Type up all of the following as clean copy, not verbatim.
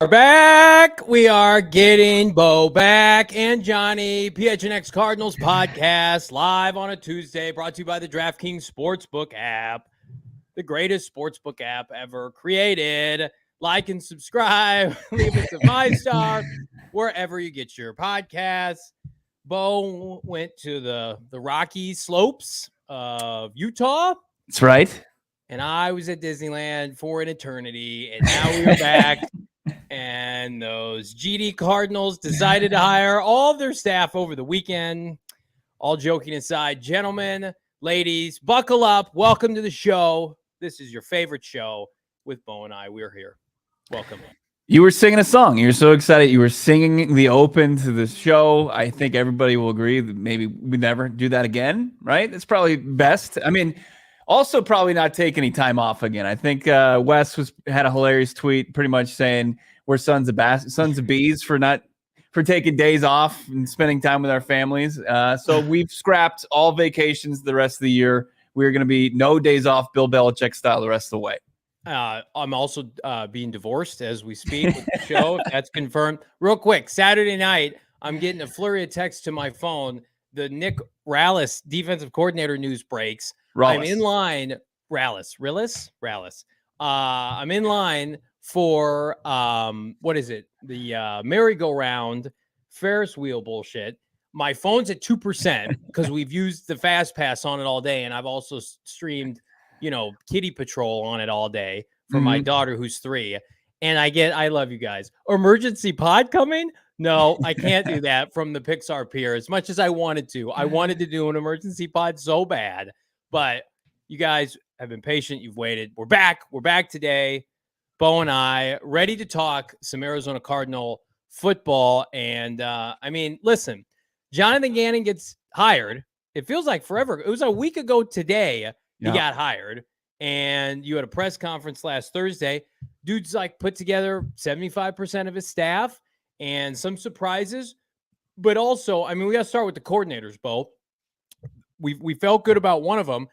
Back. We are getting Bo back and Johnny. PHNX Cardinals Podcast live on a Tuesday, brought to you by the DraftKings Sportsbook app, the greatest sportsbook app ever created. Like and subscribe. Leave us a 5-star wherever you get your podcasts. Bo went to the rocky slopes of Utah. That's right. And I was at Disneyland for an eternity, and now we are back. And those GD Cardinals decided to hire all of their staff over the weekend. All joking aside, gentlemen, ladies, buckle up. Welcome to the show. This is your favorite show with Bo and I. We're here. Welcome. You were singing a song. You're so excited. You were singing the open to the show. I think everybody will agree that maybe we never do that again, right? It's probably best. I mean, also probably not take any time off again. I think Wes had a hilarious tweet pretty much saying we're sons of bees for taking days off and spending time with our families. So we've scrapped all vacations the rest of the year. We're going to be no days off Bill Belichick style the rest of the way. I'm also being divorced as we speak with the show. If that's confirmed. Real quick, Saturday night, I'm getting a flurry of texts to my phone. The Nick Rallis defensive coordinator news breaks. I'm in line. Rallis. I'm in line for what is it? The merry-go-round Ferris wheel bullshit. My phone's at 2% because we've used the Fast Pass on it all day, and I've also streamed, Kitty Patrol on it all day for my daughter who's 3. And I love you guys. Emergency pod coming? No, I can't do that from the Pixar Pier as much as I wanted to. I wanted to do an emergency pod so bad, but you guys have been patient. You've waited. We're back. We're back today. Bo and I ready to talk some Arizona Cardinal football. And listen, Jonathan Gannon gets hired. It feels like forever. It was a week ago today he got hired. And you had a press conference last Thursday. Dude's put together 75% of his staff and some surprises. But also, we got to start with the coordinators, Bo. We felt good about one of them.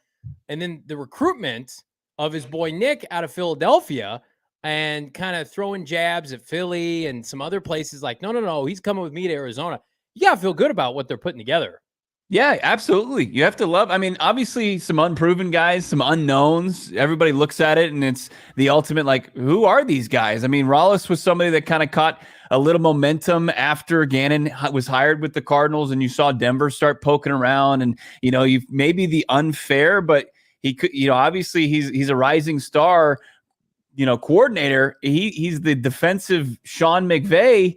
And then the recruitment of his boy Nick out of Philadelphia and kind of throwing jabs at Philly and some other places no, he's coming with me to Arizona. You got to feel good about what they're putting together. Yeah, absolutely. You have to love, obviously some unproven guys, some unknowns. Everybody looks at it and it's the ultimate, who are these guys? Rallis was somebody that kind of caught a little momentum after Gannon was hired with the Cardinals, and you saw Denver start poking around, and, you maybe the unfair, but he could, obviously he's a rising star, coordinator. He's the defensive Sean McVay.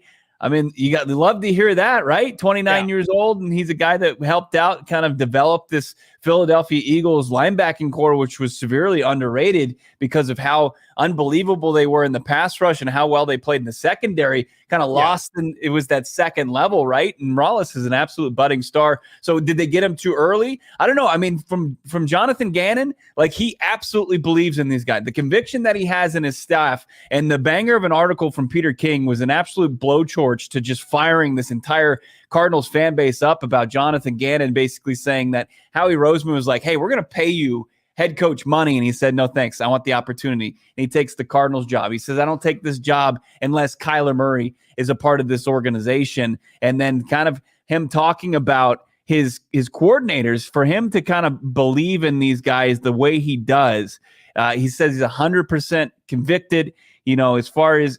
You love to hear that, right? 29 years old, and he's a guy that helped out kind of develop this Philadelphia Eagles linebacking core, which was severely underrated because of how unbelievable they were in the pass rush and how well they played in the secondary. Kind of lost, and it was that second level, right? And Rallis is an absolute budding star. So did they get him too early? I don't know. From Jonathan Gannon, he absolutely believes in these guys. The conviction that he has in his staff, and the banger of an article from Peter King was an absolute blowtorch to just firing this entire Cardinals fan base up about Jonathan Gannon, basically saying that Howie Roseman was like, hey, we're going to pay you head coach money. And he said, no, thanks. I want the opportunity. And he takes the Cardinals job. He says, I don't take this job unless Kyler Murray is a part of this organization. And then kind of him talking about his coordinators, for him to kind of believe in these guys the way he does. He says he's 100% convicted. As far as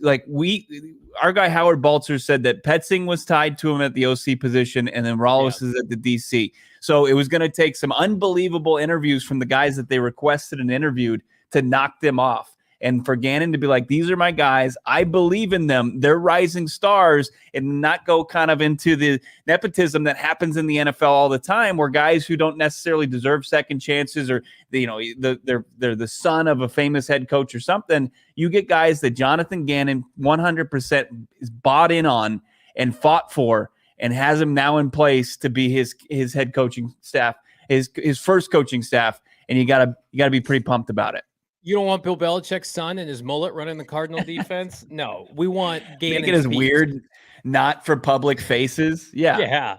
our guy Howard Bolster said that Petzing was tied to him at the OC position, and then Rallis is at the DC. So it was going to take some unbelievable interviews from the guys that they requested and interviewed to knock them off. And for Gannon to be like, these are my guys, I believe in them, they're rising stars, and not go kind of into the nepotism that happens in the NFL all the time, where guys who don't necessarily deserve second chances, or they're the son of a famous head coach or something. You get guys that Jonathan Gannon 100% is bought in on and fought for, and has him now in place to be his head coaching staff, his first coaching staff, and you gotta be pretty pumped about it. You don't want Bill Belichick's son and his mullet running the Cardinal defense? No, we want Gannon. Make it as weird, not for public faces. Yeah. Yeah.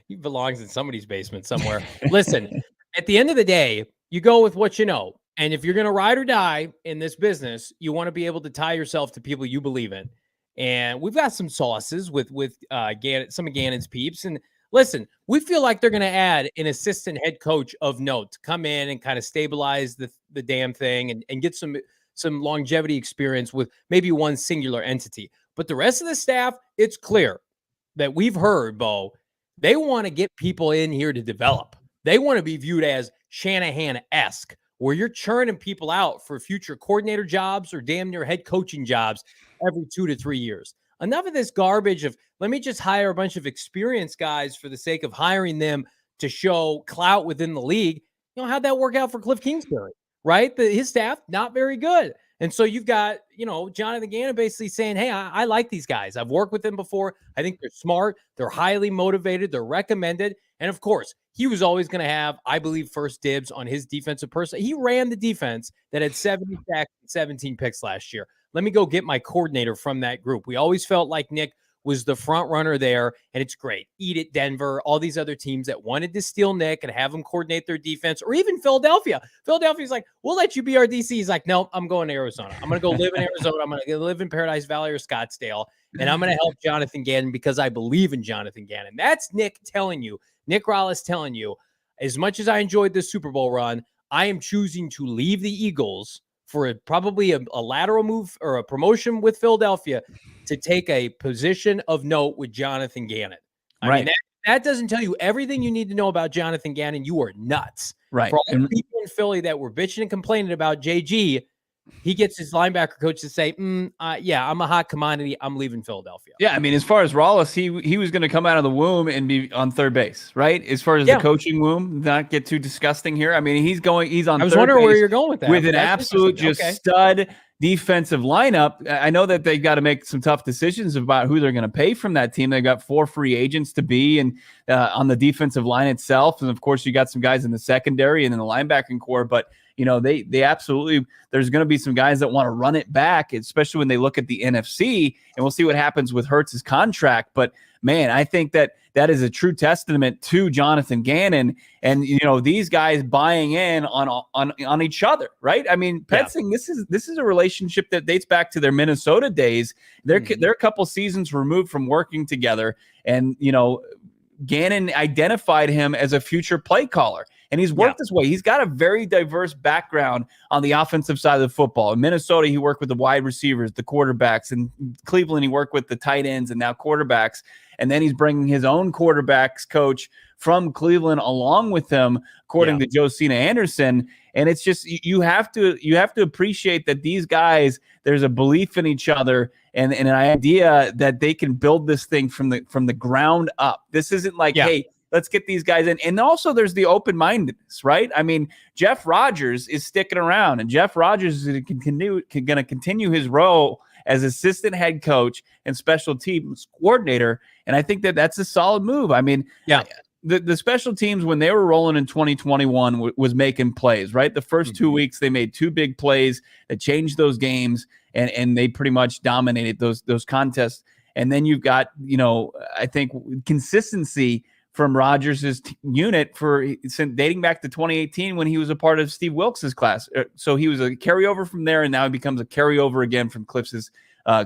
He belongs in somebody's basement somewhere. Listen, at the end of the day, you go with what you know. And if you're going to ride or die in this business, you want to be able to tie yourself to people you believe in. And we've got some sauces with Gannon, some of Gannon's peeps. And listen, we feel like they're going to add an assistant head coach of note to come in and kind of stabilize the damn thing and get some longevity experience with maybe one singular entity. But the rest of the staff, it's clear that we've heard, Bo, they want to get people in here to develop. They want to be viewed as Shanahan-esque, where you're churning people out for future coordinator jobs or damn near head coaching jobs every 2 to 3 years. Enough of this garbage of, let me just hire a bunch of experienced guys for the sake of hiring them to show clout within the league. You know, how'd that work out for Cliff Kingsbury, right? His staff, not very good. And so you've got, Jonathan Gannon basically saying, hey, I like these guys. I've worked with them before. I think they're smart. They're highly motivated. They're recommended. And of course, he was always going to have, I believe, first dibs on his defensive person. He ran the defense that had 70 sacks and 17 picks last year. Let me go get my coordinator from that group. We always felt like Nick was the front runner there, and it's great. Eat it, Denver, all these other teams that wanted to steal Nick and have him coordinate their defense, or even Philadelphia. Philadelphia's like, we'll let you be our DC. He's like, no, I'm going to Arizona. I'm going to go live in Arizona. I'm going to live in Paradise Valley or Scottsdale, and I'm going to help Jonathan Gannon because I believe in Jonathan Gannon. That's Nick telling you, Nick Rallis telling you, as much as I enjoyed this Super Bowl run, I am choosing to leave the Eagles for probably a lateral move or a promotion with Philadelphia to take a position of note with Jonathan Gannon. I mean, that doesn't tell you everything you need to know about Jonathan Gannon. You are nuts. Right. For all the people in Philly that were bitching and complaining about JG, he gets his linebacker coach to say, yeah, I'm a hot commodity. I'm leaving Philadelphia. Yeah, I mean, as far as Rallis, he was going to come out of the womb and be on third base, right? As far as the coaching womb, not get too disgusting here. I mean, he's on. I was wondering where you're going with that. With an absolute stud defensive lineup. I know that they've got to make some tough decisions about who they're going to pay from that team. They've got 4 free agents to be and on the defensive line itself, and of course, you got some guys in the secondary and in the linebacking core, but. They absolutely, there's going to be some guys that want to run it back, especially when they look at the NFC, and we'll see what happens with Hurts's contract. But man, I think that is a true testament to Jonathan Gannon and, these guys buying in on each other, right? I mean, Petzing, this is a relationship that dates back to their Minnesota days. They're a couple seasons removed from working together, and, Gannon identified him as a future play caller, and he's worked this way. He's got a very diverse background on the offensive side of the football. In Minnesota, he worked with the wide receivers, the quarterbacks. In Cleveland, he worked with the tight ends and now quarterbacks. And then he's bringing his own quarterbacks coach from Cleveland along with him, according to Josina Anderson. And it's just you have to appreciate that these guys, there's a belief in each other and an idea that they can build this thing from the ground up. This isn't like, hey, let's get these guys in. And also there's the open-mindedness, right? I mean, Jeff Rodgers is sticking around, and Jeff Rodgers is going to continue his role as assistant head coach and special teams coordinator. And I think that that's a solid move. I mean, the special teams, when they were rolling in 2021, was making plays, right? The first 2 weeks, they made 2 big plays that changed those games, and they pretty much dominated those contests. And then you've got, I think consistency from Rodgers' unit since dating back to 2018 when he was a part of Steve Wilkes' class. So he was a carryover from there, and now he becomes a carryover again from Cliff's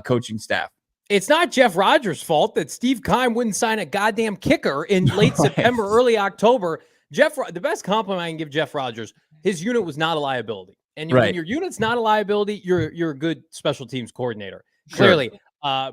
coaching staff. It's not Jeff Rodgers' fault that Steve Keim wouldn't sign a goddamn kicker in late September, early October. The best compliment I can give Jeff Rodgers, his unit was not a liability. And when your unit's not a liability, you're a good special teams coordinator. Clearly.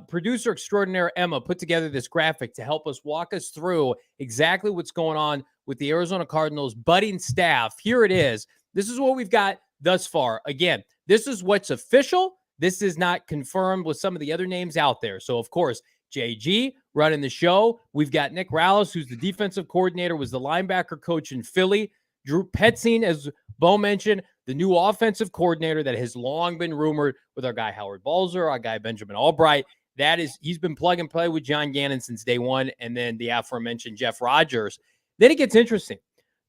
Producer extraordinaire Emma put together this graphic to help us walk us through exactly what's going on with the Arizona Cardinals budding staff. Here it is. This is what we've got thus far. Again, this is what's official. This is not confirmed with some of the other names out there. So, of course, JG running the show. We've got Nick Rallis, who's the defensive coordinator, was the linebacker coach in Philly. Drew Petzing, as Bo mentioned, the new offensive coordinator that has long been rumored with our guy Howard Balzer, our guy Benjamin Albright. He's been plug and play with John Gannon since day one, and then the aforementioned Jeff Rodgers. Then it gets interesting.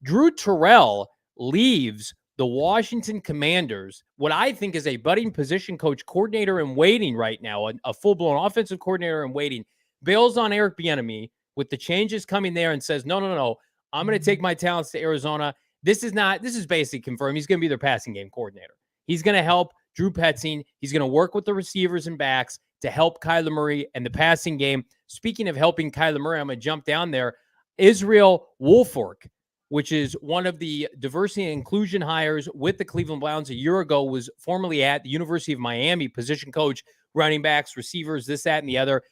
Drew Terrell leaves the Washington Commanders, what I think is a budding position coach coordinator in waiting right now, a full-blown offensive coordinator in waiting, bails on Eric Bieniemy with the changes coming there and says, no, I'm going to take my talents to Arizona. This is basically confirmed. He's going to be their passing game coordinator. He's going to help Drew Petzing. He's going to work with the receivers and backs to help Kyler Murray and the passing game. Speaking of helping Kyler Murray, I'm going to jump down there. Israel Wolfork, which is one of the diversity and inclusion hires with the Cleveland Browns a year ago, was formerly at the University of Miami, position coach, running backs, receivers, this, that, and the other.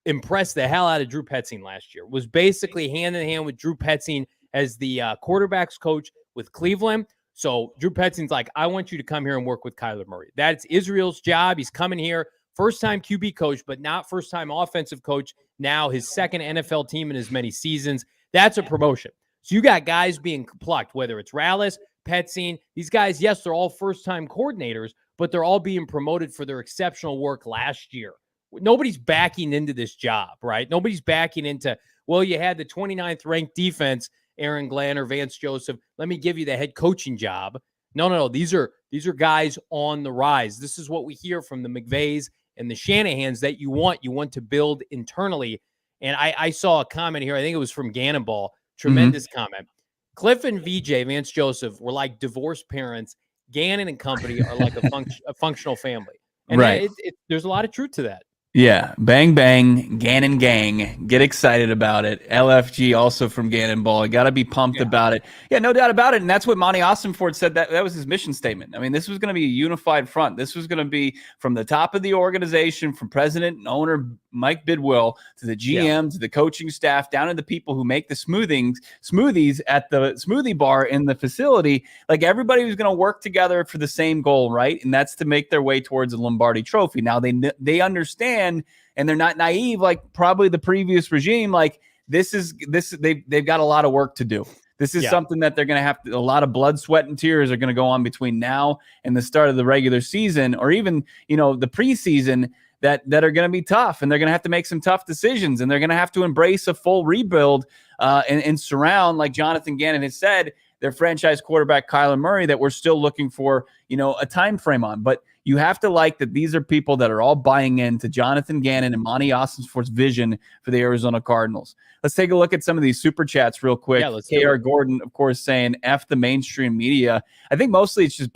Impressed the hell out of Drew Petzing last year. Was basically hand in hand with Drew Petzing as the quarterbacks coach with Cleveland. So Drew Petzing's like, I want you to come here and work with Kyler Murray. That's Israel's job. He's coming here, first-time QB coach, but not first-time offensive coach. Now his second NFL team in as many seasons. That's a promotion. So you got guys being plucked, whether it's Rallis, Petzing. These guys, yes, they're all first-time coordinators, but they're all being promoted for their exceptional work last year. Nobody's backing into this job, right? Nobody's backing into, well, you had the 29th ranked defense, Aaron Glenn or Vance Joseph. Let me give you the head coaching job. No. These are guys on the rise. This is what we hear from the McVays and the Shanahans that you want. You want to build internally. And I saw a comment here. I think it was from Gannon Ball. Tremendous comment. Cliff and VJ, Vance Joseph, were like divorced parents. Gannon and company are like a functional family. And right. There's a lot of truth to that. Yeah. Bang, bang, Gannon gang. Get excited about it. LFG also from Gannon Ball. You got to be pumped about it. Yeah, no doubt about it. And that's what Monty Austinford said. That was his mission statement. I mean, this was going to be a unified front. This was going to be from the top of the organization, from president and owner Mike Bidwell to the GM, to the coaching staff, down to the people who make the smoothies at the smoothie bar in the facility. Like, everybody was going to work together for the same goal, right? And that's to make their way towards the Lombardi Trophy. Now, they understand, and they're not naive like probably the previous regime. Like, they've got a lot of work to do. This is something that they're going to have a lot of blood, sweat, and tears are going to go on between now and the start of the regular season, or even, the preseason, that are going to be tough, and they're going to have to make some tough decisions, and they're going to have to embrace a full rebuild and surround, like Jonathan Gannon has said, their franchise quarterback Kyler Murray, that we're still looking for, a time frame on. But you have to like that these are people that are all buying into Jonathan Gannon and Monty Austinford's vision for the Arizona Cardinals. Let's take a look at some of these super chats real quick. KR Gordon, of course, saying F the mainstream media. I think mostly it's just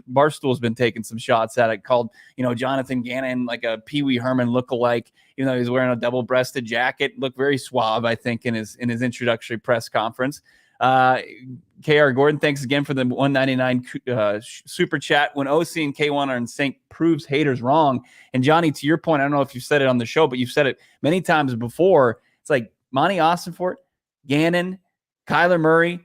Barstool's been taking some shots at it, called, Jonathan Gannon like a Pee Wee Herman lookalike, even though he's wearing a double-breasted jacket. Looked very suave, I think, in his introductory press conference. KR Gordon, thanks again for the $1.99 super chat. When OC and K1 are in sync, proves haters wrong. And Johnny, to your point, I don't know if you've said it on the show, but you've said it many times before. It's like Monty Austinford, Gannon, Kyler Murray,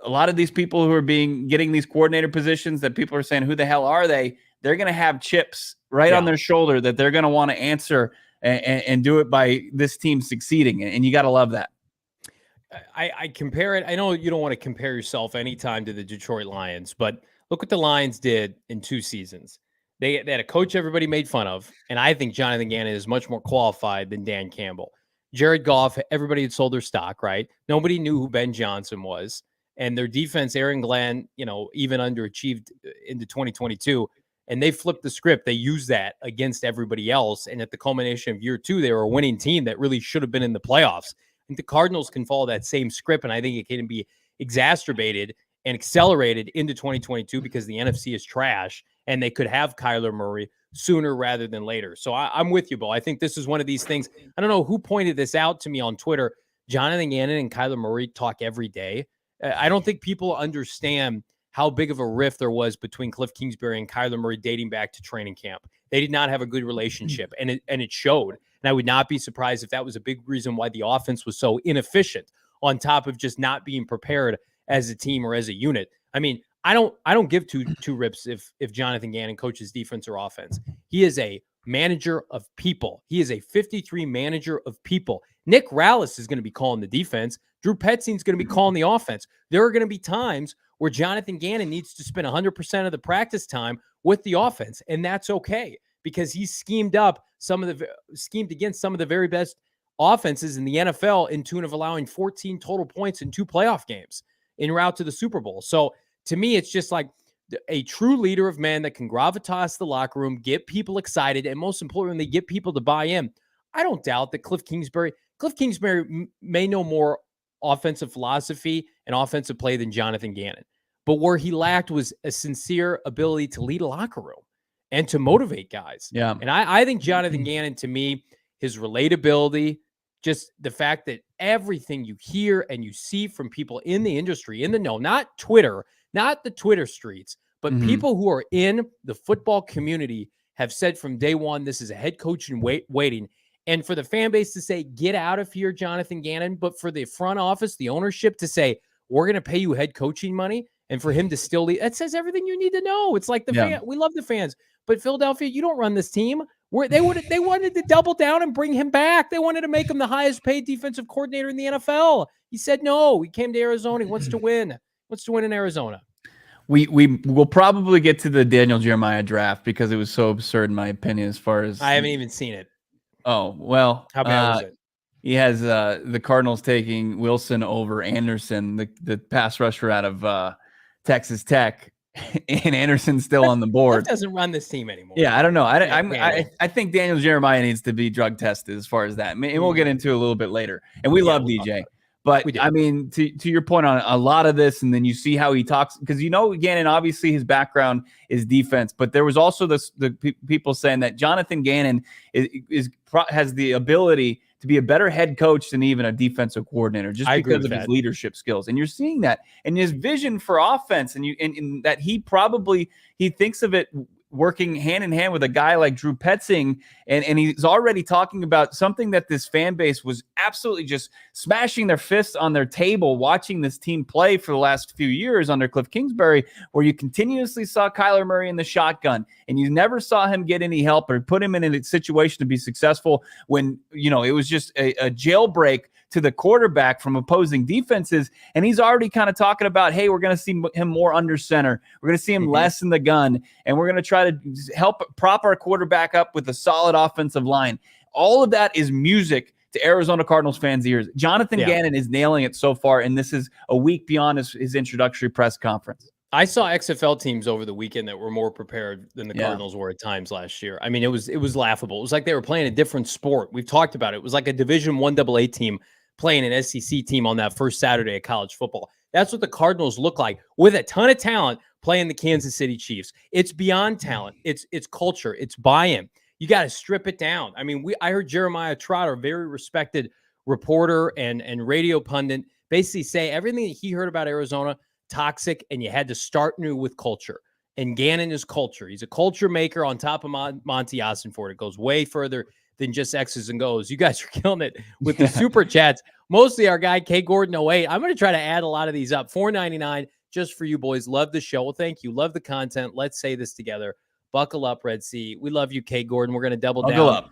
a lot of these people who are getting these coordinator positions that people are saying, who the hell are they? They're going to have chips right on their shoulder that they're going to want to answer and do it by this team succeeding. And you got to love that. I compare it. I know you don't want to compare yourself anytime to the Detroit Lions, but look what the Lions did in 2 seasons. They had a coach everybody made fun of, and I think Jonathan Gannon is much more qualified than Dan Campbell. Jared Goff, everybody had sold their stock, right? Nobody knew who Ben Johnson was. And their defense, Aaron Glenn, even underachieved into 2022. And they flipped the script. They used that against everybody else. And at the culmination of year 2, they were a winning team that really should have been in the playoffs. I think the Cardinals can follow that same script, and I think it can be exacerbated and accelerated into 2022 because the NFC is trash, and they could have Kyler Murray sooner rather than later. So I'm with you, Bo. I think this is one of these things. I don't know who pointed this out to me on Twitter. Jonathan Gannon and Kyler Murray talk every day. I don't think people understand how big of a rift there was between Cliff Kingsbury and Kyler Murray dating back to training camp. They did not have a good relationship, and it showed. And I would not be surprised if that was a big reason why the offense was so inefficient, on top of just not being prepared as a team or as a unit. I mean, I don't give two rips if Jonathan Gannon coaches defense or offense. He is a manager of people. He is a 53 manager of people. Nick Rallis is going to be calling the defense. Drew Petzing is going to be calling the offense. There are going to be times where Jonathan Gannon needs to spend 100% of the practice time with the offense, and that's okay, because he's schemed against some of the very best offenses in the NFL in tune of allowing 14 total points in 2 playoff games en route to the Super Bowl. So to me, it's just like a true leader of men that can gravitas the locker room, get people excited, and most importantly, get people to buy in. I don't doubt that Cliff Kingsbury may know more offensive philosophy and offensive play than Jonathan Gannon. But where he lacked was a sincere ability to lead a locker room. and to motivate guys. Yeah. And I think Jonathan Gannon, to me, his relatability, just the fact that everything you hear and you see from people in the industry, in the know, not Twitter, not the Twitter streets, but people who are in the football community have said from day one, this is a head coach in waiting. And for the fan base to say, get out of here, Jonathan Gannon, but for the front office, the ownership to say, we're going to pay you head coaching money, and for him to still leave, that says everything you need to know. It's like the fan, we love the fans, but Philadelphia, you don't run this team. They wanted to double down and bring him back. They wanted to make him the highest paid defensive coordinator in the NFL. He said no. He came to Arizona. He wants to win. Wants to win in Arizona. We will probably get to the Daniel Jeremiah draft because it was so absurd in my opinion. As far as I haven't even seen it. Oh well, how bad was it? He has the Cardinals taking Wilson over Anderson, the pass rusher out of Texas Tech, and Anderson's still on the board. Doesn't run this team anymore. Yeah, I don't know. I think Daniel Jeremiah needs to be drug tested as far as that. And we'll get into it a little bit later. And we love DJ. But I mean, to your point on a lot of this, and then you see how he talks, because Gannon, obviously his background is defense, but there was also the people saying that Jonathan Gannon has the ability to be a better head coach than even a defensive coordinator, just because of his leadership skills. And you're seeing that, and his vision for offense, and that he thinks of it working hand in hand with a guy like Drew Petzing, and he's already talking about something that this fan base was absolutely just smashing their fists on their table watching this team play for the last few years under Cliff Kingsbury, where you continuously saw Kyler Murray in the shotgun, and you never saw him get any help or put him in a situation to be successful when, it was just a jailbreak to the quarterback from opposing defenses. And he's already kind of talking about, hey, we're going to see him more under center. We're going to see him less in the gun. And we're going to try to help prop our quarterback up with a solid offensive line. All of that is music to Arizona Cardinals fans' ears. Jonathan Gannon is nailing it so far. And this is a week beyond his introductory press conference. I saw XFL teams over the weekend that were more prepared than the Cardinals were at times last year. I mean, it was laughable. It was like they were playing a different sport. We've talked about it. It was like a Division I AA team playing an SEC team on that first Saturday of college football. That's what the Cardinals look like, with a ton of talent playing the Kansas City Chiefs. It's beyond talent. It's culture. It's buy-in. You got to strip it down. I mean, I heard Jeremiah Trotter, a very respected reporter and radio pundit, basically say everything that he heard about Arizona, toxic, and you had to start new with culture. And Gannon is culture. He's a culture maker on top of Monty Ossenford. It goes way further than just X's and goes. You guys are killing it with the super chats. Mostly our guy, K Gordon 08. I'm going to try to add a lot of these up. $4.99 just for you boys. Love the show. Well, thank you. Love the content. Let's say this together. Buckle up, Red Sea. We love you, K Gordon. We're going to double down.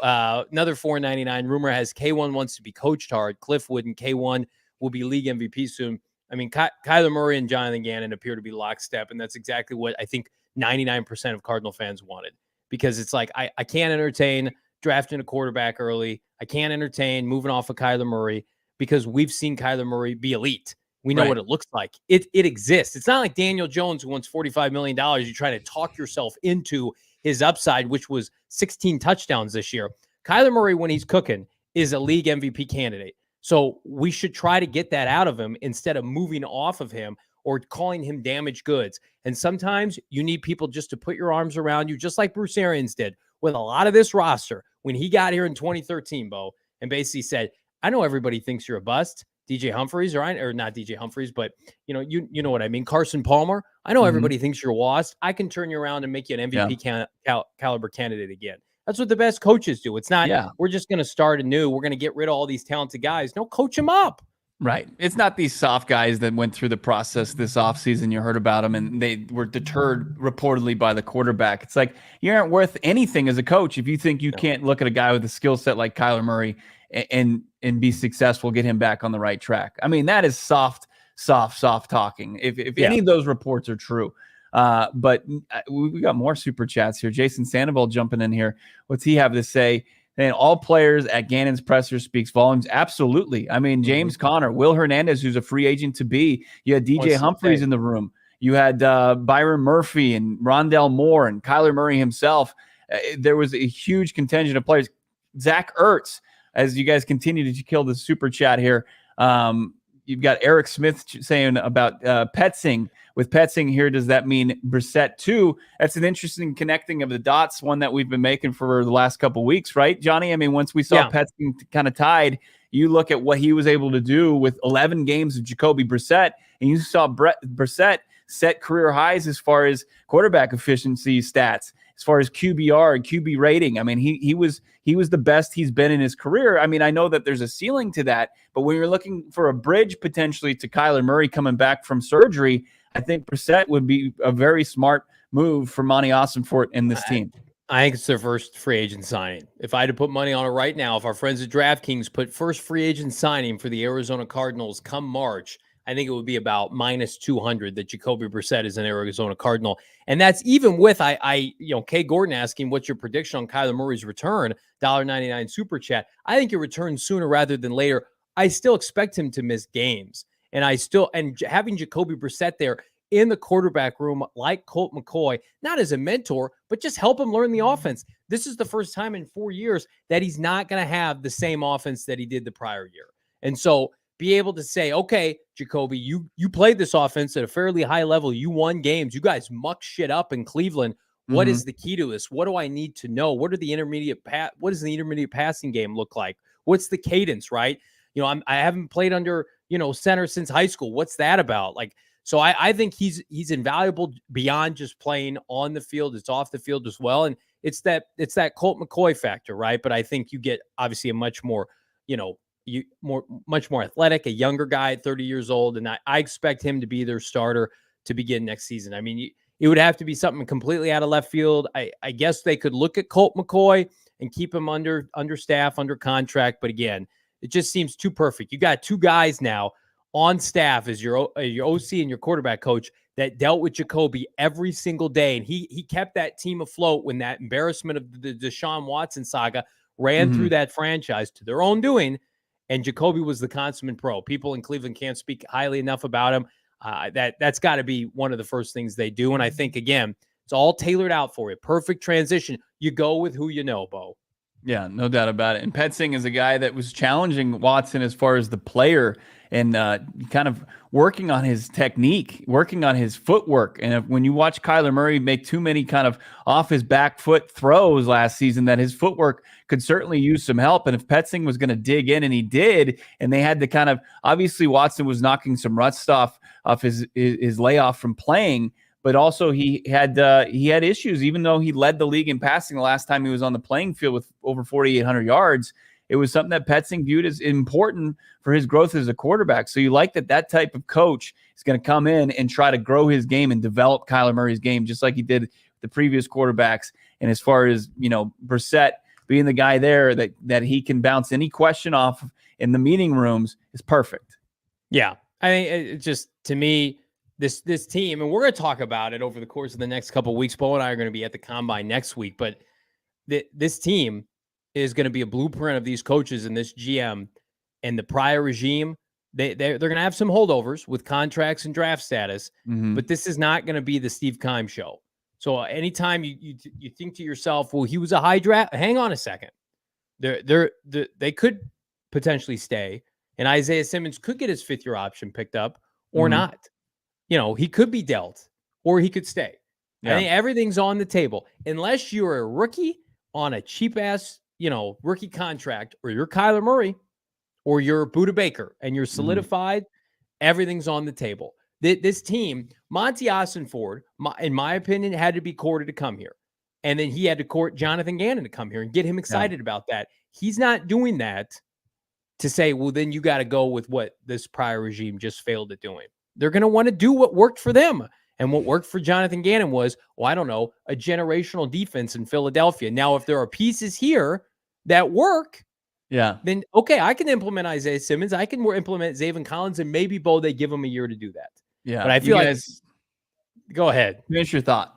Another $4.99. Rumor has K1 wants to be coached hard. Cliff Wooden, K1 will be league MVP soon. I mean, Kyler Murray and Jonathan Gannon appear to be lockstep, and that's exactly what I think 99% of Cardinal fans wanted. Because it's like, I can't entertain drafting a quarterback early. I can't entertain moving off of Kyler Murray, because we've seen Kyler Murray be elite. We know what it looks like. It exists. It's not like Daniel Jones, who wants $45 million. You're trying to talk yourself into his upside, which was 16 touchdowns this year. Kyler Murray, when he's cooking, is a league MVP candidate. So we should try to get that out of him instead of moving off of him or calling him damaged goods. And sometimes you need people just to put your arms around you, just like Bruce Arians did with a lot of this roster when he got here in 2013, Bo, and basically said, I know everybody thinks you're a bust. DJ Humphries, or not DJ Humphries, but you know what I mean. Carson Palmer. I know everybody thinks you're lost. I can turn you around and make you an MVP caliber candidate again. That's what the best coaches do. It's not, we're just going to start anew. We're going to get rid of all these talented guys. No, coach them up. Right. It's not these soft guys that went through the process this offseason. You heard about them, and they were deterred reportedly by the quarterback. It's like, you aren't worth anything as a coach if you think you can't look at a guy with a skill set like Kyler Murray and be successful, get him back on the right track. I mean, that is soft talking. If any of those reports are true. But we got more super chats here. Jason Sandoval jumping in here. What's he have to say? And all players at Gannon's presser speaks volumes. Absolutely. I mean, James Conner, Will Hernandez, who's a free agent to be. You had DJ Humphries in the room. You had Byron Murphy and Rondell Moore and Kyler Murray himself. There was a huge contingent of players. Zach Ertz, as you guys continue to kill the super chat here. you've got Eric Smith saying about Petzing. With Petzing here, does that mean Brissett too? That's an interesting connecting of the dots, one that we've been making for the last couple of weeks, right, Johnny? I mean, once we saw Petzing kind of tied, you look at what he was able to do with 11 games of Jacoby Brissett, and you saw Brissett set career highs as far as quarterback efficiency stats, as far as QBR and QB rating. I mean, he was the best he's been in his career. I mean, I know that there's a ceiling to that, but when you're looking for a bridge potentially to Kyler Murray coming back from surgery, I think Brissett would be a very smart move for Monty Ossenfort and this team. I think it's their first free agent signing. If I had to put money on it right now, if our friends at DraftKings put first free agent signing for the Arizona Cardinals come March, I think it would be about minus 200 that Jacoby Brissett is an Arizona Cardinal. And that's even with, Kay Gordon asking, what's your prediction on Kyler Murray's return? $1.99 super chat. I think it returns sooner rather than later. I still expect him to miss games. And having Jacoby Brissett there in the quarterback room, like Colt McCoy, not as a mentor, but just help him learn the offense. This is the first time in 4 years that he's not going to have the same offense that he did the prior year. And so be able to say, okay, Jacoby, you played this offense at a fairly high level. You won games. You guys muck shit up in Cleveland. What is the key to this? What do I need to know? What does the intermediate passing game look like? What's the cadence, right? I haven't played under, center since high school. What's that about? So I think he's invaluable beyond just playing on the field. It's off the field as well. And it's that Colt McCoy factor, right? But I think you get obviously a much more, much more athletic, a younger guy at 30 years old. And I expect him to be their starter to begin next season. I mean, it would have to be something completely out of left field. I guess they could look at Colt McCoy and keep him under staff, under contract. But again, it just seems too perfect. You got two guys now on staff as your OC and your quarterback coach that dealt with Jacoby every single day. And he kept that team afloat when that embarrassment of the Deshaun Watson saga ran through that franchise to their own doing. And Jacoby was the consummate pro. People in Cleveland can't speak highly enough about him. That's got to be one of the first things they do. And I think, again, it's all tailored out for you. Perfect transition. You go with who you know, Bo. Yeah, no doubt about it. And Petzing is a guy that was challenging Watson as far as the player and kind of working on his technique, working on his footwork. And when you watch Kyler Murray make too many kind of off his back foot throws last season, that his footwork could certainly use some help. And if Petzing was going to dig in, and he did, and they had to kind of, obviously Watson was knocking some rust off his layoff from playing, but also he had issues, even though he led the league in passing the last time he was on the playing field with over 4,800 yards. It was something that Petzing viewed as important for his growth as a quarterback. So you like that type of coach is going to come in and try to grow his game and develop Kyler Murray's game, just like he did the previous quarterbacks. And as far as, Brissett being the guy there that he can bounce any question off in the meeting rooms is perfect. Yeah. I mean, it just, to me, this team, and we're going to talk about it over the course of the next couple of weeks. Bo and I are going to be at the Combine next week, but this team is going to be a blueprint of these coaches and this GM and the prior regime. They're going to have some holdovers with contracts and draft status, but this is not going to be the Steve Keim show. So anytime you think to yourself, well, he was a high draft, hang on a second. They could potentially stay, and Isaiah Simmons could get his fifth-year option picked up or not. He could be dealt or he could stay. Yeah. I think everything's on the table. Unless you're a rookie on a cheap-ass, rookie contract, or you're Kyler Murray or you're Budda Baker and you're solidified, everything's on the table. This team, Monty Ossenfort, in my opinion, had to be courted to come here. And then he had to court Jonathan Gannon to come here and get him excited about that. He's not doing that to say, well, then you got to go with what this prior regime just failed at doing. They're going to want to do what worked for them. And what worked for Jonathan Gannon was, a generational defense in Philadelphia. Now, if there are pieces here that work, then okay, I can implement Isaiah Simmons. I can implement Zaven Collins, and maybe, Bo, they give him a year to do that. Yeah. But I feel go ahead. Finish your thought.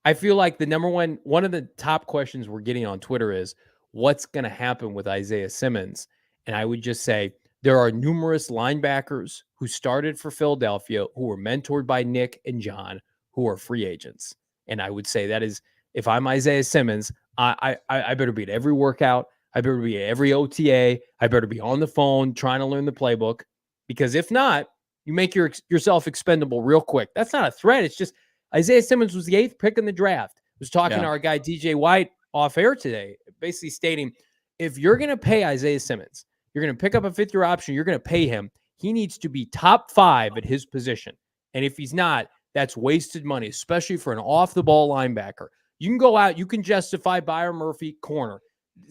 I feel like the number one of the top questions we're getting on Twitter is, what's going to happen with Isaiah Simmons? And I would just say, there are numerous linebackers who started for Philadelphia who were mentored by Nick and John who are free agents. And I would say that is, if I'm Isaiah Simmons, I better be at every workout. I better be at every OTA. I better be on the phone trying to learn the playbook. because if not, you make yourself expendable real quick. That's not a threat. It's just Isaiah Simmons was the 8th pick in the draft. I was talking to our guy DJ White off air today, basically stating, if you're going to pay Isaiah Simmons, you're going to pick up a 5th-year option, you're going to pay him, he needs to be top 5 at his position. And if he's not, that's wasted money, especially for an off-the-ball linebacker. You can go out, you can justify Byron Murphy, corner,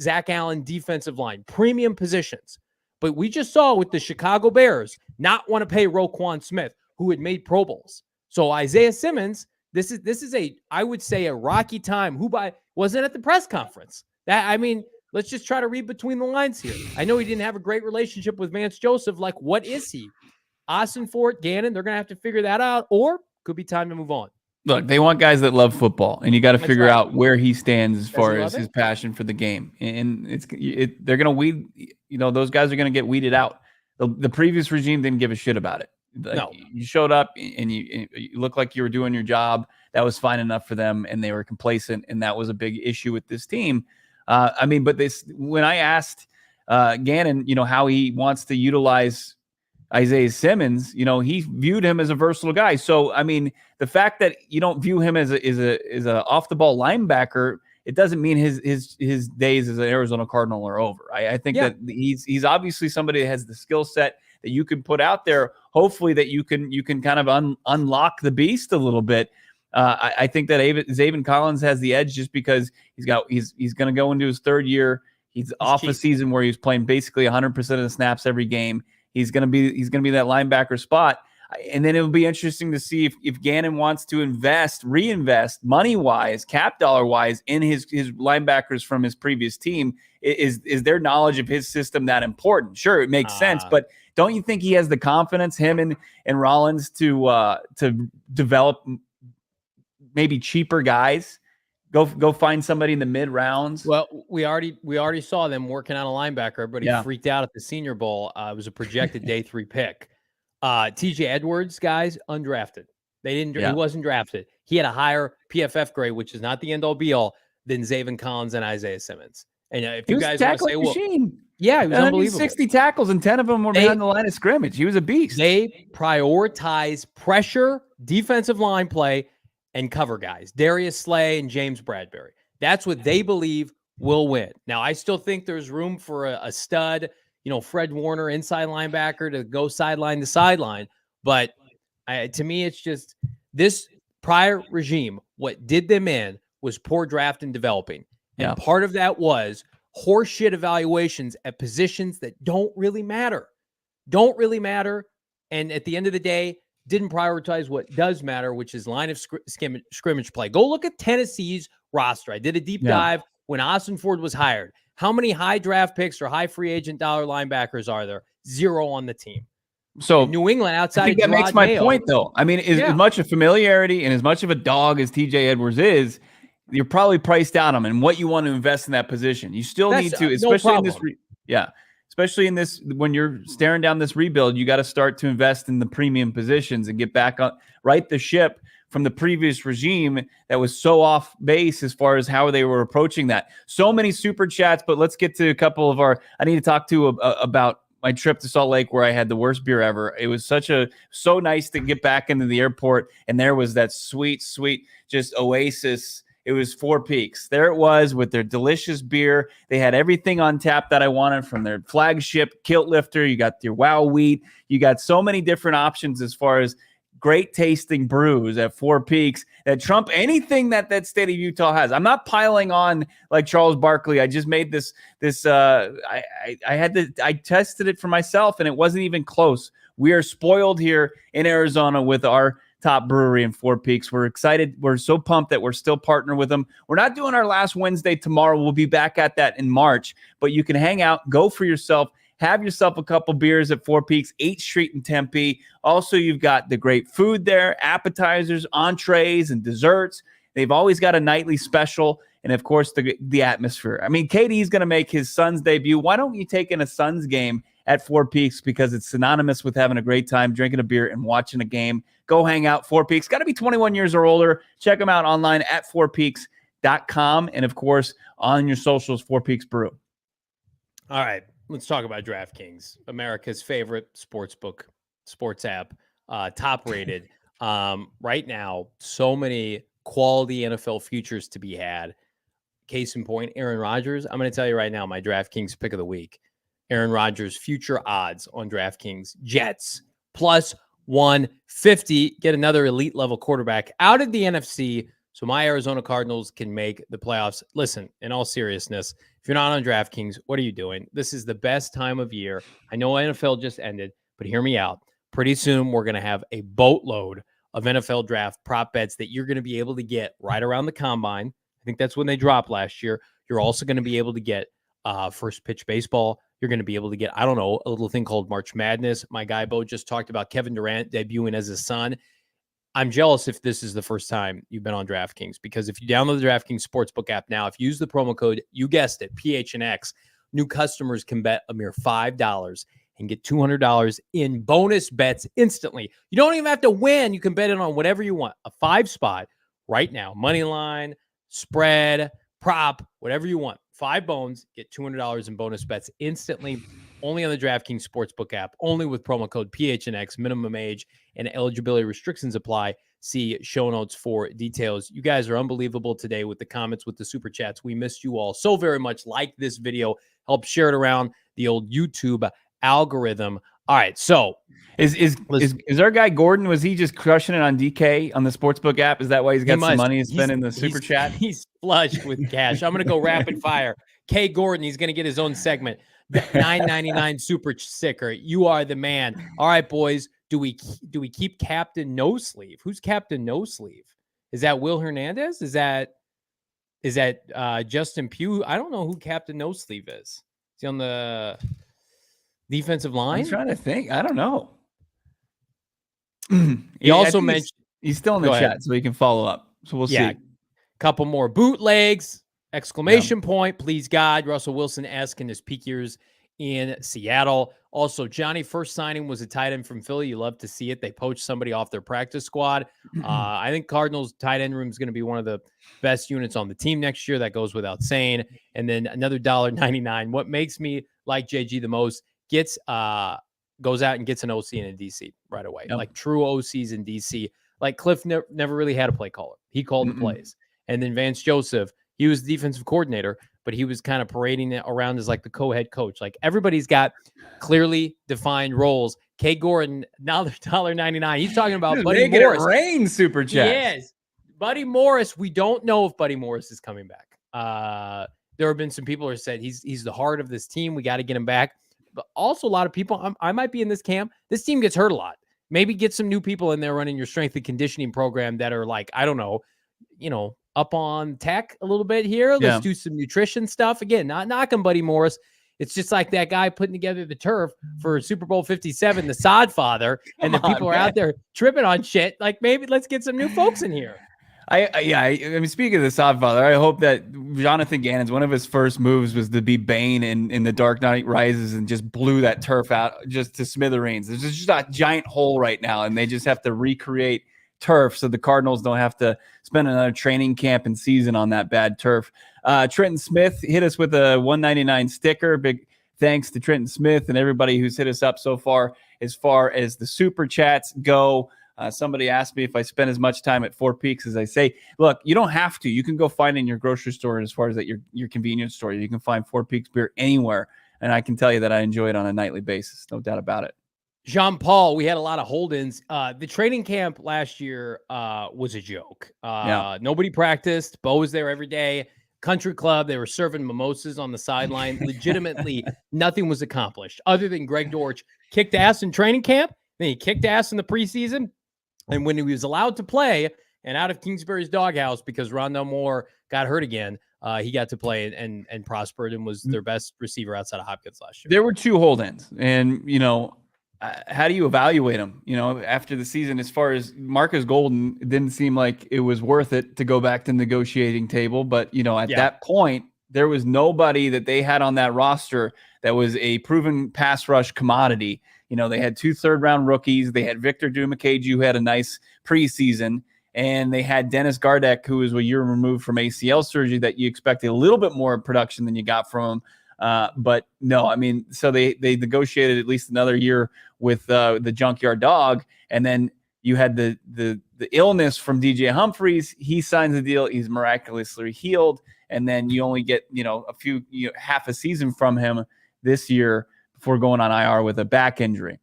Zach Allen, defensive line, premium positions. But we just saw with the Chicago Bears not want to pay Roquan Smith, who had made Pro Bowls. So Isaiah Simmons, this is I would say a rocky time. Wasn't at the press conference. Let's just try to read between the lines here. I know he didn't have a great relationship with Vance Joseph. Like, what is he? Austin Fort, Gannon, they're going to have to figure that out, or could be time to move on. Look, they want guys that love football, and you got to figure out where he stands as far as his passion for the game. And they're going to weed, those guys are going to get weeded out. The previous regime didn't give a shit about it. No. You showed up and you looked like you were doing your job. That was fine enough for them, and they were complacent, and that was a big issue with this team. When I asked Gannon, how he wants to utilize Isaiah Simmons, he viewed him as a versatile guy. So, the fact that you don't view him as a off the ball linebacker, it doesn't mean his days as an Arizona Cardinal are over. I think that he's obviously somebody that has the skill set that you can put out there. Hopefully that you can kind of unlock the beast a little bit. I think that Zaven Collins has the edge just because he's going to go into his 3rd year. He's off a season where he's playing basically 100% of the snaps every game. He's going to be that linebacker spot. And then it will be interesting to see if Gannon wants to reinvest money-wise, cap dollar-wise in his linebackers from his previous team. Is their knowledge of his system that important? Sure, it makes sense, but don't you think he has the confidence, him and Rollins, to develop maybe cheaper guys? Go find somebody in the mid rounds. Well, we already saw them working on a linebacker. Everybody freaked out at the Senior Bowl. It was a projected day 3 pick. TJ Edwards, guys, undrafted. He wasn't drafted. He had a higher PFF grade, which is not the end all be all, than Zaven Collins and Isaiah Simmons. And if you guys want to say, machine. Yeah, he was unbelievable. 60 tackles and 10 of them were behind the line of scrimmage. He was a beast. They prioritize pressure, defensive line play, and cover guys. Darius Slay and James Bradbury. That's what they believe will win. Now, I still think there's room for a stud, Fred Warner, inside linebacker, to go sideline to sideline. But to me, it's just this prior regime, what did them in was poor draft and developing. And part of that was horseshit evaluations at positions that don't really matter. And at the end of the day, didn't prioritize what does matter, which is line of scrimmage play. Go look at Tennessee's roster. I did a deep dive when Austin Ford was hired. How many high draft picks or high free agent dollar linebackers are there? 0 on the team. So New England outside. I think that makes my point, though. As much a familiarity and as much of a dog as TJ Edwards is, you're probably priced out on him and what you want to invest in that position. You still need to, especially in this. Especially in this, when you're staring down this rebuild, you got to start to invest in the premium positions and get back on, right the ship from the previous regime that was so off base as far as how they were approaching that. So many super chats, but let's get to a couple of I need to talk to about my trip to Salt Lake where I had the worst beer ever. It was so nice to get back into the airport, and there was that sweet, just oasis. It was Four Peaks. There it was with their delicious beer. They had everything on tap that I wanted from their flagship Kilt Lifter. You got your Wow Wheat. You got so many different options as far as great tasting brews at Four Peaks that trump anything that state of Utah has. I'm not piling on like Charles Barkley. I just made this I tested it for myself and it wasn't even close. We are spoiled here in Arizona with our top brewery in Four Peaks. We're excited. We're so pumped that we're still partnering with them. We're not doing our last Wednesday tomorrow. We'll be back at that in March, but you can hang out, go for yourself, have yourself a couple beers at Four Peaks, 8th Street in Tempe. Also, you've got the great food there, appetizers, entrees, and desserts. They've always got a nightly special. And of course, the atmosphere. KD's going to make his son's debut. Why don't you take in a Suns game at Four Peaks? Because it's synonymous with having a great time, drinking a beer, and watching a game. Go hang out, Four Peaks. Got to be 21 years or older. Check them out online at fourpeaks.com. And of course, on your socials, Four Peaks Brew. All right. let's talk about DraftKings, America's favorite sports app, top rated. Right now, so many quality NFL futures to be had. Case in point, Aaron Rodgers. I'm going to tell you right now, my DraftKings pick of the week. Aaron Rodgers future odds on DraftKings. Jets plus 150. Get another elite level quarterback out of the NFC so my Arizona Cardinals can make the playoffs. Listen, in all seriousness, if you're not on DraftKings, what are you doing? This is the best time of year. I know NFL just ended, but hear me out. Pretty soon, we're going to have a boatload of NFL draft prop bets that you're going to be able to get right around the combine. I think that's when they dropped last year. You're also going to be able to get first pitch baseball. You're going to be able to get, I don't know, a little thing called March Madness. My guy Bo just talked about Kevin Durant debuting as his son. I'm jealous if this is the first time you've been on DraftKings, because if you download the DraftKings Sportsbook app now, if you use the promo code, you guessed it, PHNX, new customers can bet a mere $5 and get $200 in bonus bets instantly. You don't even have to win. You can bet it on whatever you want. A 5-spot right now, money line, spread, prop, whatever you want. 5 bones, get $200 in bonus bets instantly, only on the DraftKings Sportsbook app, only with promo code PHNX. Minimum age and eligibility restrictions apply. See show notes for details. You guys are unbelievable today with the comments, with the super chats. We missed you all so very much. Like this video, help share it around the old YouTube algorithm. All right, so is our guy Gordon, was he just crushing it on DK on the Sportsbook app? Is that why he's got some money to spend in the super chat? He's flushed with cash. I'm going to go rapid fire. K. Gordon, he's going to get his own segment. $9.99 super sticker. You are the man. All right, boys. Do we keep Captain No Sleeve? Who's Captain No Sleeve? Is that Will Hernandez? Is that Justin Pugh? I don't know who Captain No Sleeve is. Is he on the defensive line? I'm trying to think. I don't know. He also mentioned he's still in the chat, so he can follow up. So we'll see. Couple more bootlegs. Exclamation point. Please God. Russell Wilson-esque in his peak years in Seattle. Also, Johnny, first signing was a tight end from Philly. You love to see it. They poached somebody off their practice squad. I think Cardinals tight end room is going to be one of the best units on the team next year. That goes without saying. And then another $1.99. What makes me like JG the most, goes out and gets an OC in DC right away. Yep. Like true OCs in DC. Like Cliff never really had a play caller. He called the plays. And then Vance Joseph, he was the defensive coordinator, but he was kind of parading it around as like the co-head coach. Like everybody's got clearly defined roles. K. Gordon, now they're $1.99. He's talking about Buddy Morris. Rain super chat. Yes. Buddy Morris. We don't know if Buddy Morris is coming back. There have been some people who said he's the heart of this team. We got to get him back. But also a lot of people, I might be in this camp. This team gets hurt a lot. Maybe get some new people in there running your strength and conditioning program that are like, I don't know, up on tech a little bit here. Let's do some nutrition stuff. Again, not knocking Buddy Morris. It's just like that guy putting together the turf for Super Bowl 57, the sod father, and the people are out there tripping on shit. Like, maybe let's get some new folks in here. I mean, speaking of the sod father, I hope that Jonathan Gannon's one of his first moves was to be Bane in The Dark Knight Rises and just blew that turf out just to smithereens. There's just a giant hole right now, and they just have to recreate turf so the Cardinals don't have to spend another training camp and season on that bad turf. Trenton Smith hit us with a $1.99 sticker. Big thanks to Trenton Smith and everybody who's hit us up so far as the super chats go. Somebody asked me if I spend as much time at Four Peaks as I say. Look, you don't have to. You can go find it in your grocery store, as far as at your convenience store. You can find Four Peaks beer anywhere, and I can tell you that I enjoy it on a nightly basis. No doubt about it. Jean-Paul, we had a lot of hold-ins. The training camp last year was a joke. Nobody practiced. Bo was there every day. Country club, they were serving mimosas on the sideline. Legitimately, nothing was accomplished other than Greg Dortch kicked ass in training camp. Then he kicked ass in the preseason. And when he was allowed to play and out of Kingsbury's doghouse because Rondell Moore got hurt again, he got to play and prospered and was their best receiver outside of Hopkins last year. There were 2 hold-ins, and how do you evaluate them? After the season, as far as Marcus Golden, it didn't seem like it was worth it to go back to the negotiating table. But at that point, there was nobody that they had on that roster that was a proven pass rush commodity. They had 2 third-round rookies. They had Victor Dumakage, who had a nice preseason, and they had Dennis Gardeck, who was a year removed from ACL surgery, that you expected a little bit more production than you got from him. But no, I mean, so they negotiated at least another year with the junkyard dog, and then you had the illness from DJ Humphries. He signs the deal. He's miraculously healed, and then you only get half a season from him this year before going on IR with a back injury.